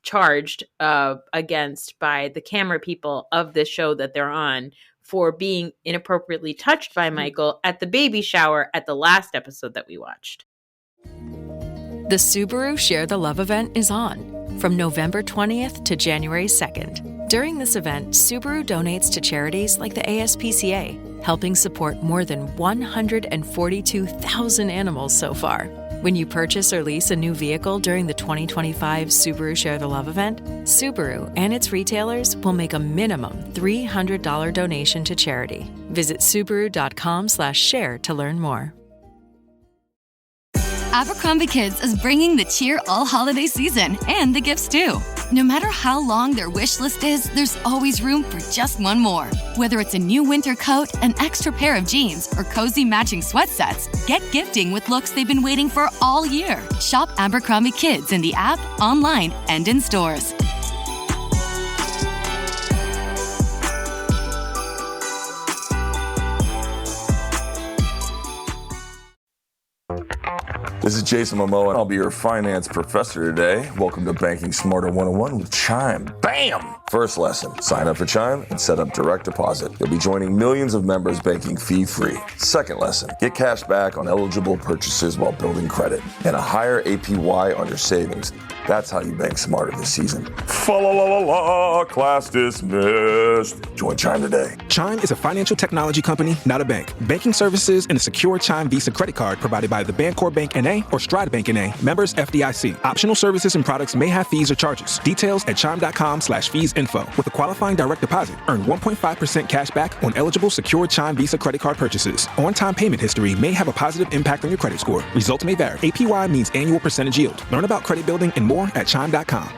charged against by the camera people of the show that they're on for being inappropriately touched by Michael at the baby shower at the last episode that we watched. The Subaru Share the Love event is on from November 20th to January 2nd. During this event, Subaru donates to charities like the ASPCA, helping support more than 142,000 animals so far. When you purchase or lease a new vehicle during the 2025 Subaru Share the Love event, Subaru and its retailers will make a minimum $300 donation to charity. Visit Subaru.com/share to learn more. Abercrombie Kids is bringing the cheer all holiday season, and the gifts too. No matter how long their wish list is, there's always room for just one more. Whether it's a new winter coat, an extra pair of jeans, or cozy matching sweat sets, get gifting with looks they've been waiting for all year. Shop Abercrombie Kids in the app, online, and in stores. This is Jason Momoa, and I'll be your finance professor today. Welcome to Banking Smarter 101 with Chime. Bam! First lesson, sign up for Chime and set up direct deposit. You'll be joining millions of members banking fee-free. Second lesson, get cash back on eligible purchases while building credit and a higher APY on your savings. That's how you bank smarter this season. Fa-la-la-la-la, class dismissed. Join Chime today. Chime is a financial technology company, not a bank. Banking services and a secure Chime Visa credit card provided by the Bancorp Bank N.A. or Stride Bank N.A. Members FDIC. Optional services and products may have fees or charges. Details at chime.com/feesinfo. With a qualifying direct deposit, earn 1.5% cash back on eligible secure Chime Visa credit card purchases. On-time payment history may have a positive impact on your credit score. Results may vary. APY means annual percentage yield. Learn about credit building and more at chime.com.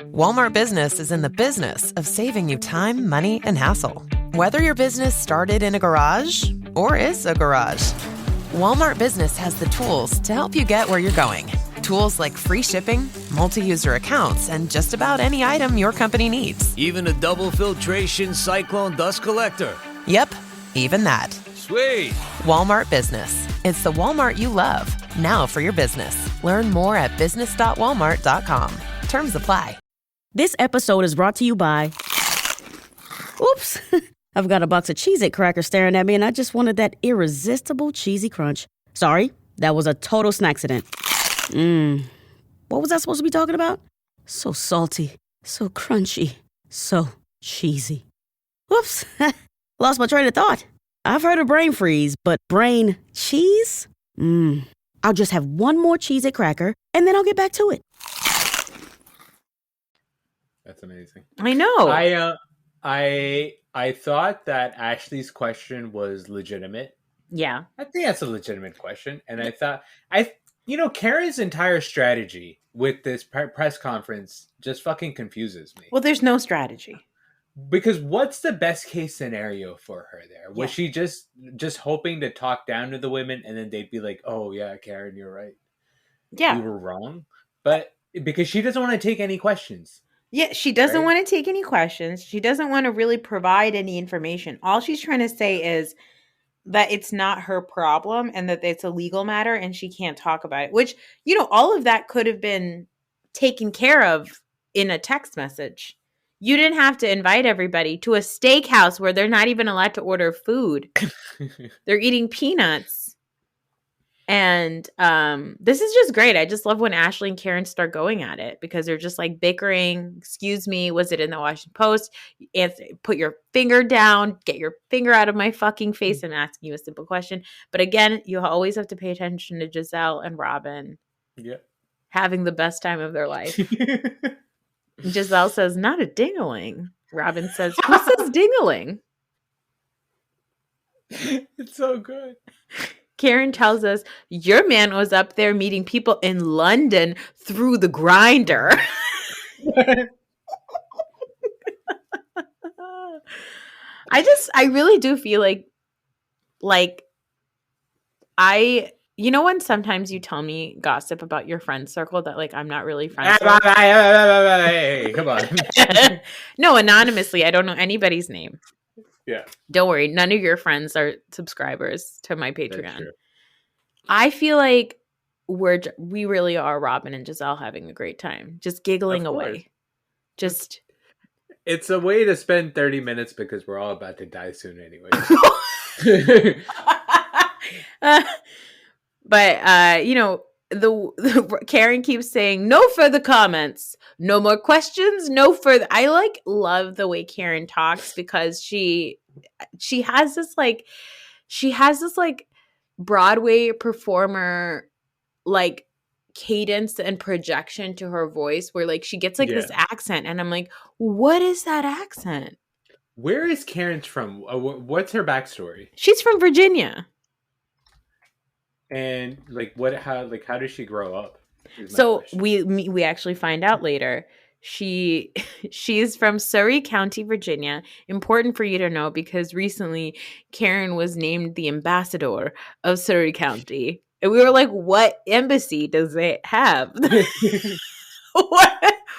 Walmart Business is in the business of saving you time, money, and hassle. Whether your business started in a garage or is a garage, Walmart Business has the tools to help you get where you're going. Tools like free shipping, multi-user accounts, and just about any item your company needs. Even a double filtration cyclone dust collector. Yep, even that. Sweet. Walmart Business. It's the Walmart you love. Now for your business. Learn more at business.walmart.com. Terms apply. This episode is brought to you by... Oops. I've got a box of Cheez-It crackers staring at me, and I just wanted that irresistible cheesy crunch. Sorry, that was a total snacksident. What was I supposed to be talking about? So salty, so crunchy, so cheesy. Whoops. Lost my train of thought. I've heard of brain freeze, but brain cheese? I'll just have one more Cheez-It cracker, and then I'll get back to it. That's amazing. I know. I thought that Ashley's question was legitimate. Yeah. I think that's a legitimate question. And I thought, Karen's entire strategy with this press conference just fucking confuses me. Well, there's no strategy. Because what's the best case scenario for her there? Was she just hoping to talk down to the women and then they'd be like, oh, yeah, Karen, you're right. Yeah. You were wrong. But because she doesn't want to take any questions. Yeah, she doesn't want to take any questions. She doesn't want to really provide any information. All she's trying to say is that it's not her problem and that it's a legal matter and she can't talk about it, which, all of that could have been taken care of in a text message. You didn't have to invite everybody to a steakhouse where they're not even allowed to order food. They're eating peanuts. And this is just great. I just love when Ashley and Karen start going at it because they're just like bickering. Excuse me, was it in the Washington Post? Put your finger down. Get your finger out of my fucking face. I'm asking you a simple question. But again, you always have to pay attention to Giselle and Robin having the best time of their life. Giselle says, not a ding-a-ling. Robin says, who says ding-a-ling? It's so good. Karen tells us, your man was up there meeting people in London through the grinder. I really do feel like when sometimes you tell me gossip about your friend circle that like I'm not really friends with. Hey, come on. No, anonymously. I don't know anybody's name. Yeah. Don't worry. None of your friends are subscribers to my Patreon. I feel like we really are Robin and Giselle having a great time. Just giggling away. It's a way to spend 30 minutes because we're all about to die soon anyway. But the Karen keeps saying no further comments, no more questions, no further. I love the way Karen talks because she has this Broadway performer like cadence and projection to her voice where like she gets like this accent and I'm like, what is that accent? Where is Karen from? What's her backstory? She's from Virginia. And how did she grow up? So we actually find out later. She's from Surry County, Virginia. Important for you to know because recently Karen was named the ambassador of Surry County. And we were like, what embassy does it have?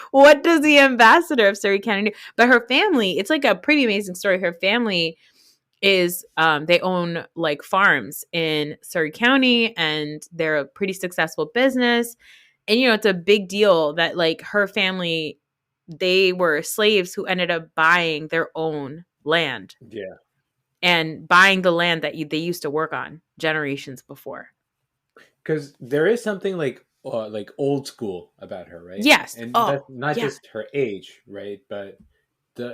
What does the ambassador of Surry County do? But her family, it's like a pretty amazing story. Her family is they own like farms in Surry County and they're a pretty successful business. And, it's a big deal that like her family, they were slaves who ended up buying their own land. Yeah. And buying the land that they used to work on generations before. Because there is something like old school about her, right? Yes. And that's not just her age, right? But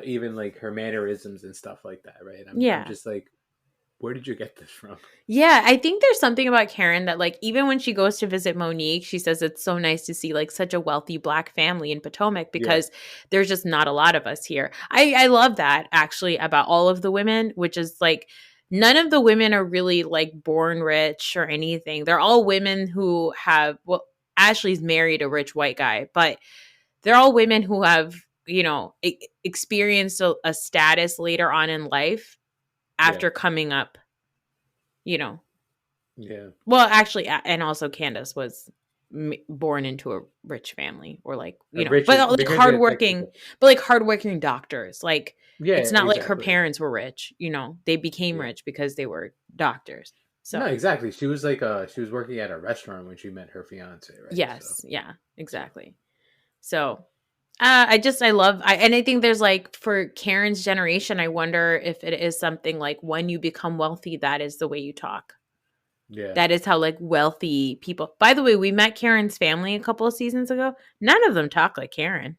even like her mannerisms and stuff like that, right? I'm just like, where did you get this from? Yeah, I think there's something about Karen that like even when she goes to visit Monique, she says it's so nice to see like such a wealthy Black family in Potomac because there's just not a lot of us here. I love that actually about all of the women, which is like none of the women are really like born rich or anything. They're all women who have, Ashley's married a rich white guy, but they're all women who have, experienced a status later on in life after coming up, Yeah. Well, actually, and also Candace was born into a rich family or like, you know, Rich but is like because hardworking doctors. Like, yeah, it's not like her exactly. parents were rich, you know, they became rich because they were doctors. So no, exactly. She was like she was working at a restaurant when she met her fiance, right? yes, yeah, exactly. So I think there's like for Karen's generation, I wonder if it is something like when you become wealthy, that is the way you talk. Yeah. That is how like wealthy people. By the way, we met Karen's family a couple of seasons ago. None of them talk like Karen.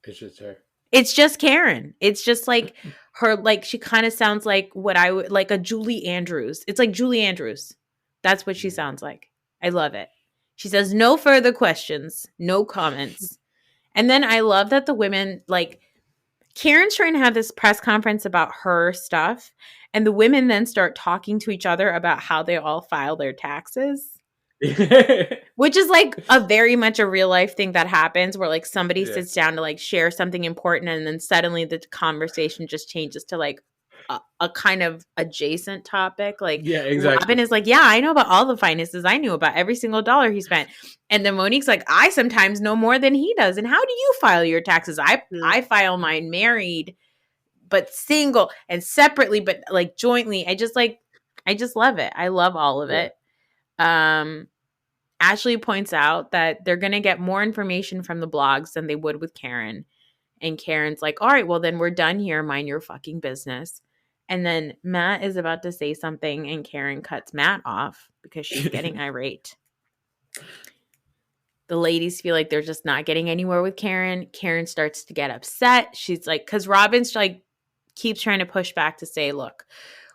It's just her. It's just Karen. It's just like her, like she kind of sounds like what I would like a Julie Andrews. It's like Julie Andrews. That's what she sounds like. I love it. She says no further questions, no comments. And then I love that the women, like Karen's trying to have this press conference about her stuff, and the women then start talking to each other about how they all file their taxes. Which is like a very much a real life thing that happens where like somebody sits down to like share something important and then suddenly the conversation just changes to like a kind of adjacent topic. Like yeah, exactly. Robin is like, yeah, I know about all the finances. I knew about every single dollar he spent. And then Monique's like, I sometimes know more than he does. And how do you file your taxes? I file mine married, but single and separately, but like jointly. I just love it. I love all of it. Ashley points out that they're going to get more information from the blogs than they would with Karen. And Karen's like, all right, well, then we're done here. Mind your fucking business. And then Matt is about to say something and Karen cuts Matt off because she's getting irate. The ladies feel like they're just not getting anywhere with Karen. Karen starts to get upset. She's like, because Robin's like keeps trying to push back to say, look,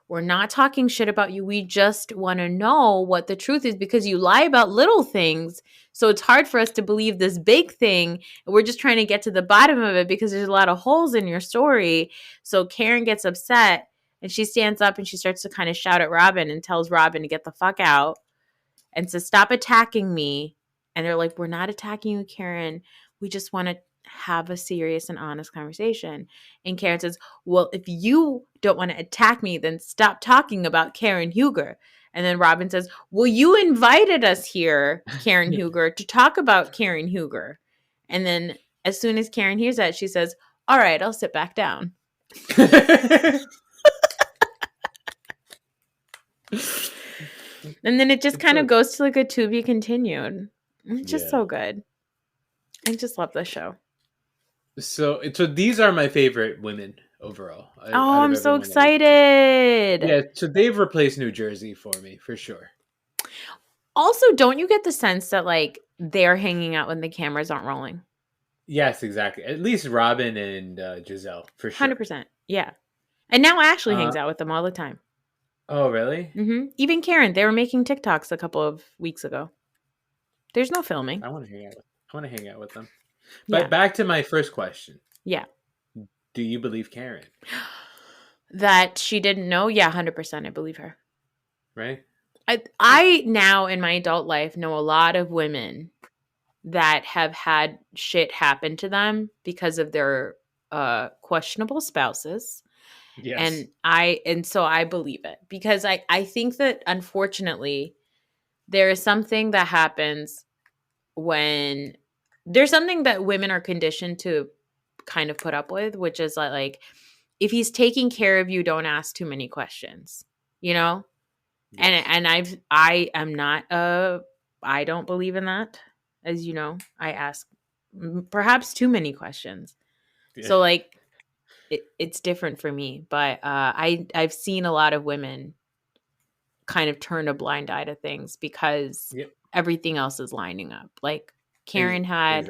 we're not talking shit about you. We just want to know what the truth is because you lie about little things. So it's hard for us to believe this big thing. And we're just trying to get to the bottom of it because there's a lot of holes in your story. So Karen gets upset and she stands up and she starts to kind of shout at Robin and tells Robin to get the fuck out and says, stop attacking me. And they're like, we're not attacking you, Karen. We just want to have a serious and honest conversation. And Karen says, well, if you don't want to attack me, then stop talking about Karen Huger. And then Robin says, well, you invited us here, Karen Huger, to talk about Karen Huger. And then as soon as Karen hears that, she says, all right, I'll sit back down. And then it just kind of goes to like a to be continued. It's just so good. I just love the show. So these are my favorite women overall. I'm so excited. Yeah, so they've replaced New Jersey for me, for sure. Also, don't you get the sense that like they're hanging out when the cameras aren't rolling? Yes, exactly. At least Robin and Giselle, for sure. 100%. Yeah. And now Ashley hangs out with them all the time. Oh, really? Mm-hmm. Even Karen, they were making TikToks a couple of weeks ago. There's no filming. I want to hang out with them. But back to my first question. Yeah. Do you believe Karen? That she didn't know? Yeah, 100%. I believe her. Right? I now in my adult life know a lot of women that have had shit happen to them because of their questionable spouses. Yes. And so I believe it because I think that unfortunately there is something that happens when there's something that women are conditioned to kind of put up with, which is like if he's taking care of you, don't ask too many questions, you know? Yes. And I am not I don't believe in that. As you know, I ask perhaps too many questions. Yeah. So like it's different for me, but I've seen a lot of women kind of turn a blind eye to things because everything else is lining up. Like Karen had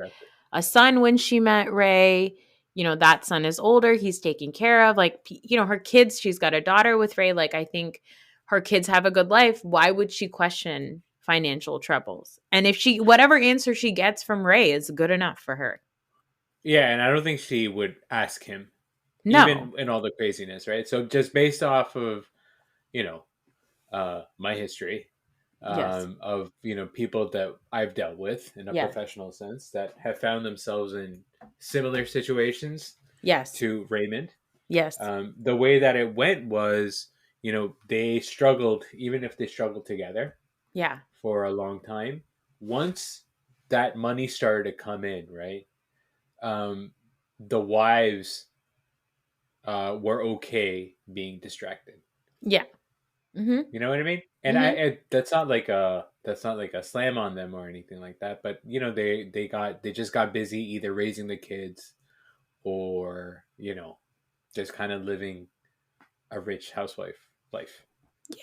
a son when she met Ray. You know, that son is older. He's taken care of. Like, you know, her kids, she's got a daughter with Ray. Like, I think her kids have a good life. Why would she question financial troubles? And if whatever answer she gets from Ray is good enough for her. Yeah, and I don't think she would ask him. No. Even in all the craziness, right? So just based off of, you know, my history of, you know, people that I've dealt with in a professional sense that have found themselves in similar situations to Raymond. Yes. The way that it went was, you know, they struggled, even if they struggled together for a long time. once that money started to come in, right? The wives were okay being distracted. Yeah. Mm-hmm. You know what I mean? And Mm-hmm. that's not like a slam on them or anything like that. But you know, they just got busy either raising the kids or, you know, just kind of living a rich housewife life.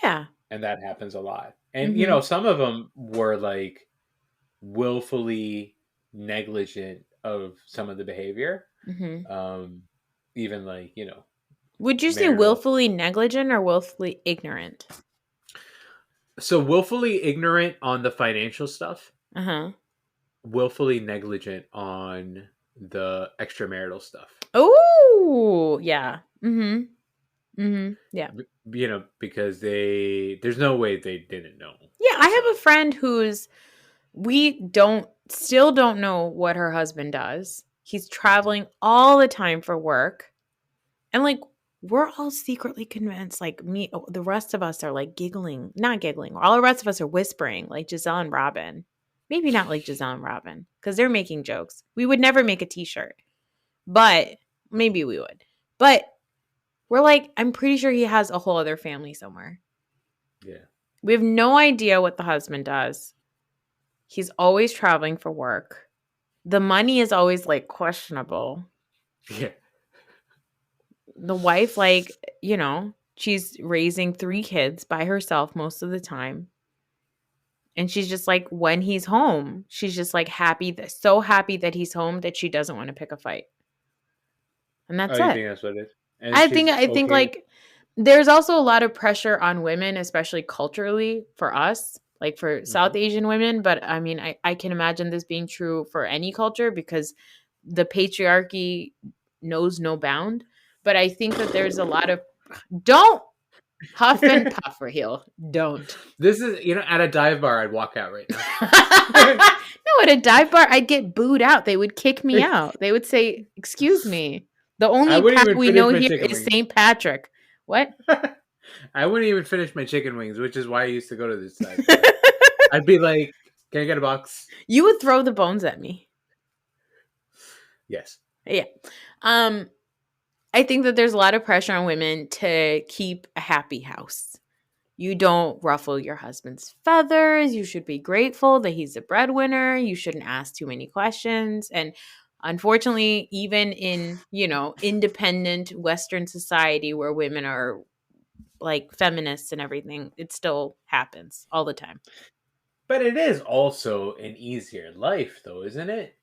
Yeah. And that happens a lot. And you Mm-hmm. know, some of them were like willfully negligent of some of the behavior. Mm-hmm. Even like, you know, Would you say marital. willfully negligent or willfully ignorant? So willfully ignorant on the financial stuff, Uh-huh. willfully negligent on the extramarital stuff. Oh, yeah. Mm-hmm. Mm-hmm. Yeah. You know, because there's no way they didn't know. Yeah, I have a friend who's still don't know what her husband does. He's traveling all the time for work. And like we're all secretly convinced, like the rest of us are like giggling, not giggling. All the rest of us are whispering, like Giselle and Robin. Maybe not like Giselle and Robin, because they're making jokes. We would never make a t-shirt, but maybe we would. But we're like, I'm pretty sure he has a whole other family somewhere. Yeah. We have no idea what the husband does. He's always traveling for work. The money is always like questionable. Yeah. The wife, like, you know, she's raising 3 kids by herself most of the time. And she's just like, when he's home, she's just like so happy that he's home that she doesn't want to pick a fight. And that's You it. think that's what it is? And I think okay. like there's also a lot of pressure on women, especially culturally for us, like for South Asian women. But I mean, I can imagine this being true for any culture because the patriarchy knows no bound. But I think that there's a lot of don't huff and puff for heel. Don't. This is, you know, at a dive bar, I'd walk out right now. No, at a dive bar, I'd get booed out. They would kick me out. They would say, "Excuse me, the only Pat we know here is St. Patrick." What? I wouldn't even finish my chicken wings, which is why I used to go to this side. I'd be like, "Can I get a box?" You would throw the bones at me. Yes. Yeah. I think that there's a lot of pressure on women to keep a happy house. You don't ruffle your husband's feathers. You should be grateful that he's a breadwinner. You shouldn't ask too many questions. And unfortunately, even in, you know, independent Western society where women are like feminists and everything, it still happens all the time. But it is also an easier life, though, isn't it?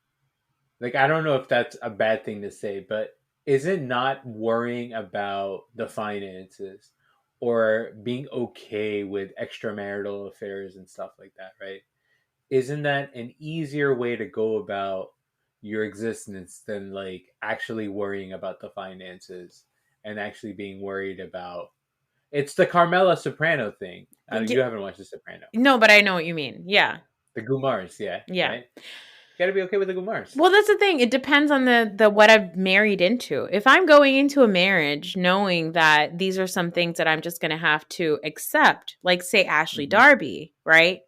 Like, I don't know if that's a bad thing to say, but isn't not worrying about the finances or being okay with extramarital affairs and stuff like that, right? Isn't that an easier way to go about your existence than like actually worrying about the finances and actually being worried about it's the Carmela Soprano thing. You haven't watched The Soprano. No, but I know what you mean. Yeah. The Gumars, yeah. Yeah. Right? You gotta be okay with the Gumars. Well, that's the thing. It depends on the what I've married into. If I'm going into a marriage knowing that these are some things that I'm just going to have to accept, like say Ashley Darby, right?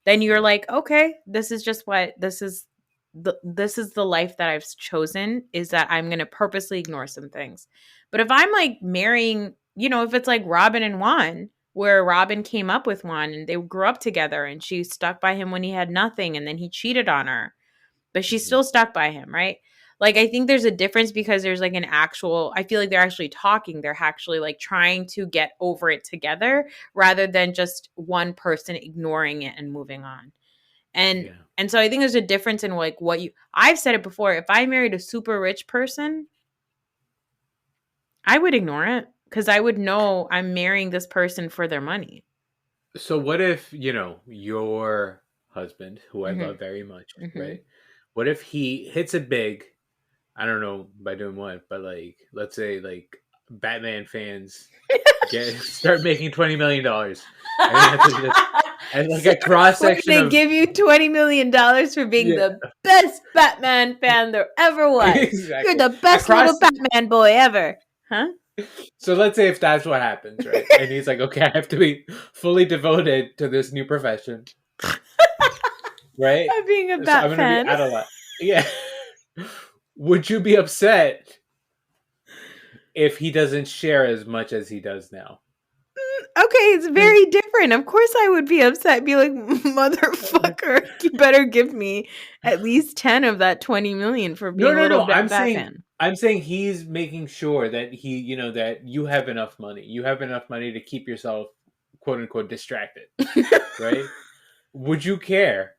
Then you're like, okay, this is just what this is the life that I've chosen, is that I'm going to purposely ignore some things. But if I'm like marrying, you know, if it's like Robin and Juan, where Robin came up with Juan and they grew up together and she stuck by him when he had nothing and then he cheated on her, but she's still stuck by him, right? Like, I think there's a difference because there's like I feel like they're actually talking. They're actually like trying to get over it together rather than just one person ignoring it and moving on. And so I think there's a difference in like I've said it before. If I married a super rich person, I would ignore it because I would know I'm marrying this person for their money. So what if, you know, your husband, who I love very much, right? What if he hits it big? I don't know by doing what, but like, let's say like Batman fans start making $20 million. And like a cross section. They give you $20 million for being the best Batman fan there ever was. Exactly. You're the best little Batman boy ever. Huh? So let's say if that's what happens, right? And he's like, okay, I have to be fully devoted to this new profession. right? I'm being a So Bat I'm gonna fan. be out a lot. Yeah. Would you be upset if he doesn't share as much as he does now? Okay, it's very different. Of course I would be upset. Be like, motherfucker, you better give me at least 10 of that 20 million for being a little No. I'm Batman. saying he's making sure that that you have enough money. You have enough money to keep yourself, quote unquote, distracted. Right? Would you care?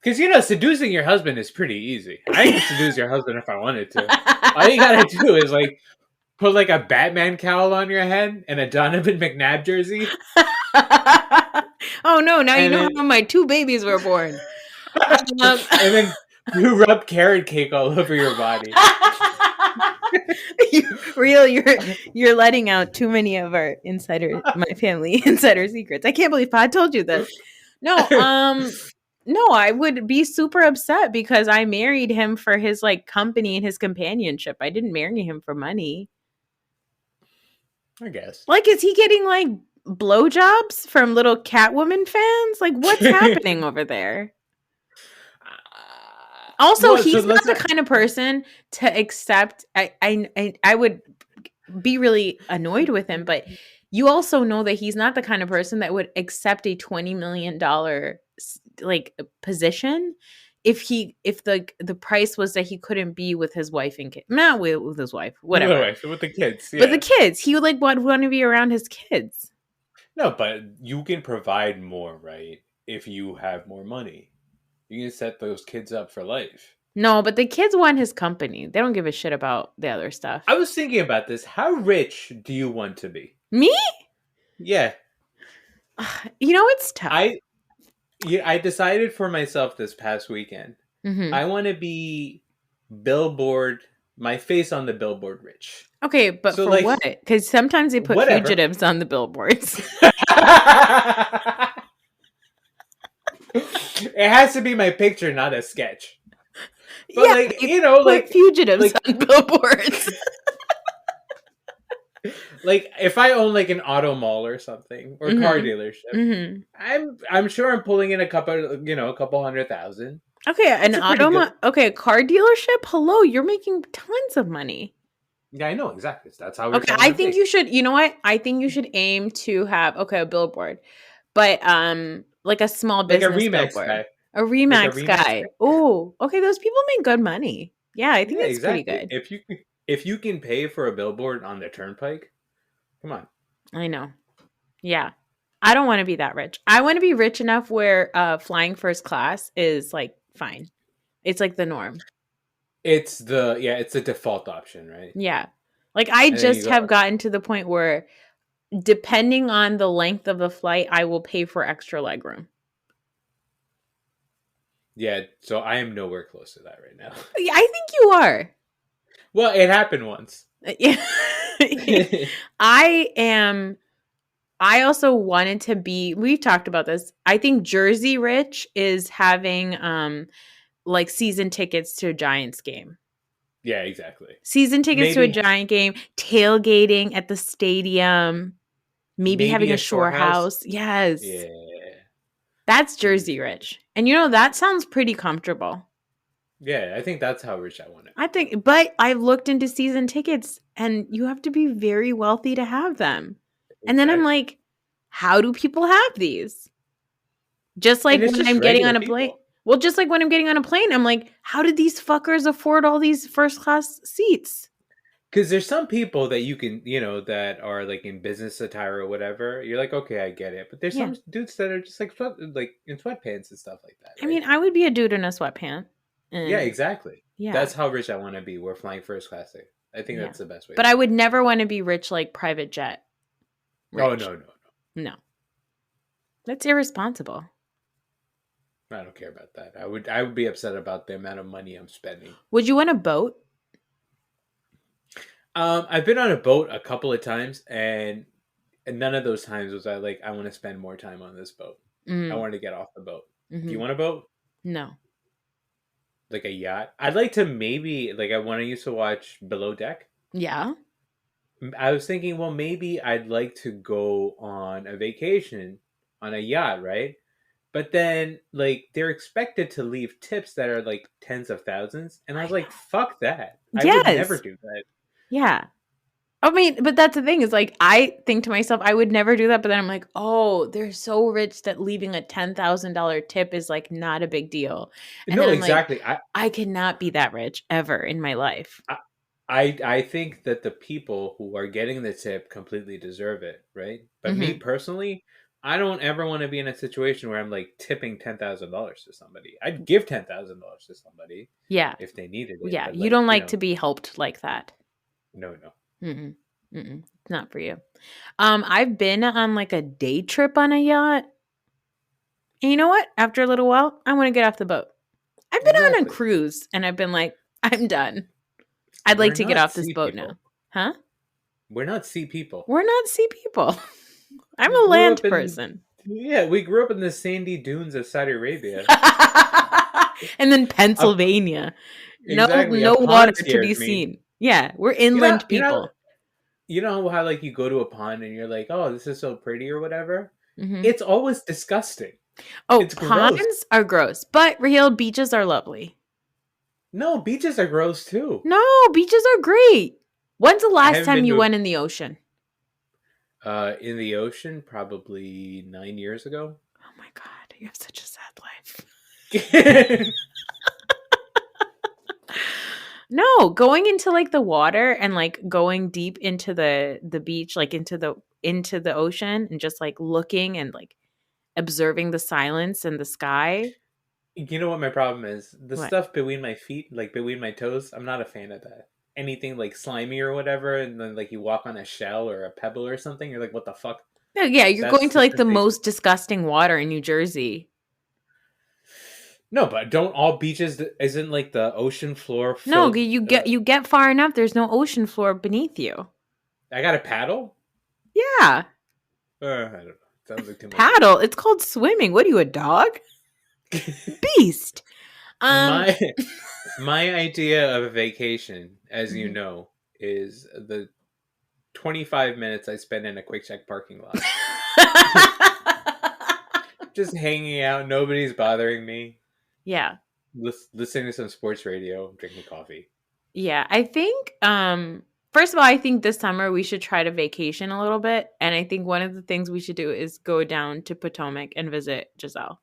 Because, seducing your husband is pretty easy. I can seduce your husband if I wanted to. All you gotta do is, put, a Batman cowl on your head and a Donovan McNabb jersey. Oh, no. Now you know how my 2 babies were born. And then you rub carrot cake all over your body. You're letting out too many of our my family insider secrets. I can't believe I told you this. No, I would be super upset because I married him for his company and his companionship. I didn't marry him for money. I guess. Is he getting blowjobs from little Catwoman fans? What's happening over there? Also, he's not the kind of person to accept. I would be really annoyed with him, but you also know that he's not the kind of person that would accept a $20 million position if the price was that he couldn't be with his wife and kids. Not with his wife, whatever. With the kids. Yeah. With the kids, he would want to be around his kids. No, but you can provide more, right? If you have more money. You can set those kids up for life. No, but the kids want his company. They don't give a shit about the other stuff. I was thinking about this. How rich do you want to be? Me? Yeah. It's tough. I decided for myself this past weekend. Mm-hmm. I want to be my face on the billboard rich. Okay, but for what? Because sometimes they put fugitives on the billboards. It has to be my picture, not a sketch. But put fugitives on billboards. If I own an auto mall or something or car dealership, I'm sure I'm pulling in a couple $100,000. Okay, a car dealership. Hello, you're making tons of money. Yeah, I know exactly. That's how. Okay, I think you should. You know what? I think you should aim to have a billboard, but a small business a Remax billboard. guy. A Remax guy. Oh, okay. Those people make good money. Yeah, I think that's pretty good. If you can pay for a billboard on the turnpike, come on. I know. Yeah, I don't want to be that rich. I want to be rich enough where flying first class is fine. It's the norm. It's the default option, right? Yeah. I just have gotten to the point where depending on the length of the flight, I will pay for extra legroom. Yeah, so I am nowhere close to that right now. Yeah, I think you are. Well, it happened once. Yeah. I am. I also wanted to be, we've talked about this. I think Jersey Rich is having season tickets to a Giants game. Yeah, exactly. Season tickets to a Giant game, tailgating at the stadium, maybe having a shore house. Yes. Yeah. That's Jersey Rich. And that sounds pretty comfortable. Yeah, I think that's how rich I want it. But I've looked into season tickets and you have to be very wealthy to have them. Exactly. And then I'm like, how do people have these? Just like when I'm getting on a plane. Well, just like when I'm getting on a plane, I'm like, how did these fuckers afford all these first class seats? Because there's some people that you can, that are in business attire or whatever. You're like, okay, I get it. But there's some dudes that are just in sweatpants and stuff like that. Right? I mean, I would be a dude in a sweatpant. Yeah, exactly. Yeah. That's how rich I want to be. We're flying first class. I think that's the best way. But I would never want to be rich like private jet. Rich. Oh, no. No. That's irresponsible. I don't care about that. I would be upset about the amount of money I'm spending. Would you want a boat? I've been on a boat a couple of times, and none of those times was I want to spend more time on this boat. I wanted to get off the boat. Mm-hmm. Do you want a boat? No. Like a yacht? I'd like to maybe, I used to watch Below Deck. Yeah. I was thinking, well, maybe I'd like to go on a vacation on a yacht, right? But then, like, they're expected to leave tips that are like tens of thousands, and I was like, "Fuck that! I would never do that." Yeah. I mean, but that's the thing is like, I think to myself, I would never do that. But then I'm like, oh, they're so rich that leaving a $10,000 tip is like not a big deal. And No, then I'm exactly. Like, I cannot be that rich ever in my life. I think that the people who are getting the tip completely deserve it, right? But me personally, I don't ever want to be in a situation where I'm like tipping $10,000 to somebody. I'd give $10,000 to somebody, if they needed it. Yeah, but, you don't like to be helped like that. No. Not for you. I've been on like a day trip on a yacht. And you know what? After a little while, I want to get off the boat. I've been on a cruise and I've been like, I'm done. I'd like to get off this boat now. Huh? We're not sea people. We're not sea people. I'm a land person. Yeah, we grew up in the sandy dunes of Saudi Arabia. And then Pennsylvania. Exactly. No water to be seen. Yeah, we're inland people. You know how like you go to a pond and you're like, oh, this is so pretty or whatever? Mm-hmm. It's always disgusting. Oh, it's ponds gross. Are gross, but real beaches are lovely. No, beaches are gross too. No, beaches are great. When's the last time you went in the ocean? In the ocean, probably 9 years ago. Oh my God, you have such a sad life. No, going into like the water and like going deep into the beach, like into the ocean and just like looking and like observing the silence and the sky. You know what my problem is? The What? stuff between my feet, like between my toes, I'm not a fan of that. Anything like slimy or whatever, and then like you walk on a shell or a pebble or something, you're like, what the fuck? Yeah, you're going to like the most disgusting water in New Jersey. No, but don't all beaches, isn't like the ocean floor No, filled, you get far enough, there's no ocean floor beneath you. I got to paddle? Yeah. I don't know. Sounds like too much. Paddle? It's called swimming. What are you, a dog? Beast. My idea of a vacation, as you know, is the 25 minutes I spend in a Quick Check parking lot. Just hanging out. Nobody's bothering me. Yeah. Listening to some sports radio, drinking coffee. Yeah. I think, first of all, I think this summer we should try to vacation a little bit. And I think one of the things we should do is go down to Potomac and visit Giselle.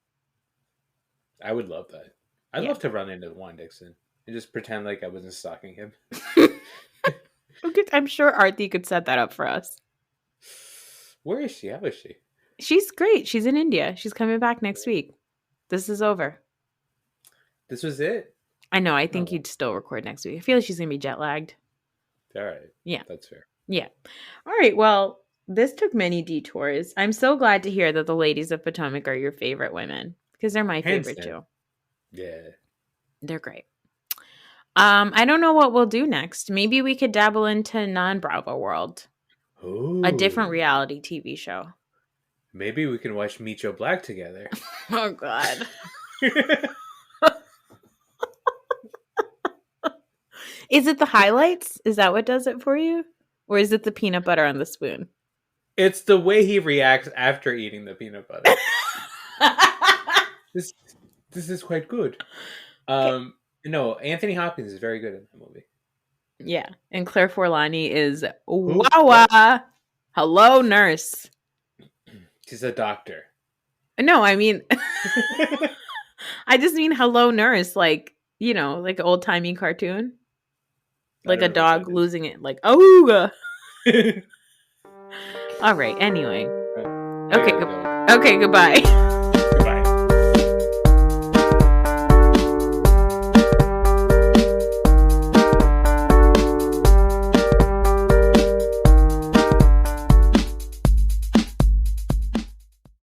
I would love that. I'd love to run into Juan Dixon and just pretend like I wasn't stalking him. I'm sure Aarti could set that up for us. Where is she? How is she? She's great. She's in India. She's coming back next week. This is over. This was it? I know. I think you'd still record next week. I feel like she's going to be jet lagged. All right. Yeah. That's fair. Yeah. All right. Well, this took many detours. I'm so glad to hear that the ladies of Potomac are your favorite women because they're my favorite too. Yeah. They're great. I don't know what we'll do next. Maybe we could dabble into non-Bravo world. Ooh. A different reality TV show. Maybe we can watch Meet Joe Black together. Oh, God. Is it the highlights? Is that what does it for you? Or is it the peanut butter on the spoon? It's the way he reacts after eating the peanut butter. This is quite good. No, Anthony Hopkins is very good in that movie. Yeah. And Claire Forlani is Wawa. Hello, nurse. She's a doctor. No, I mean, I just mean hello, nurse. Like, you know, like an old-timey cartoon. Like a dog losing it. Like, ooga. All right. Anyway. Okay. Okay. Goodbye.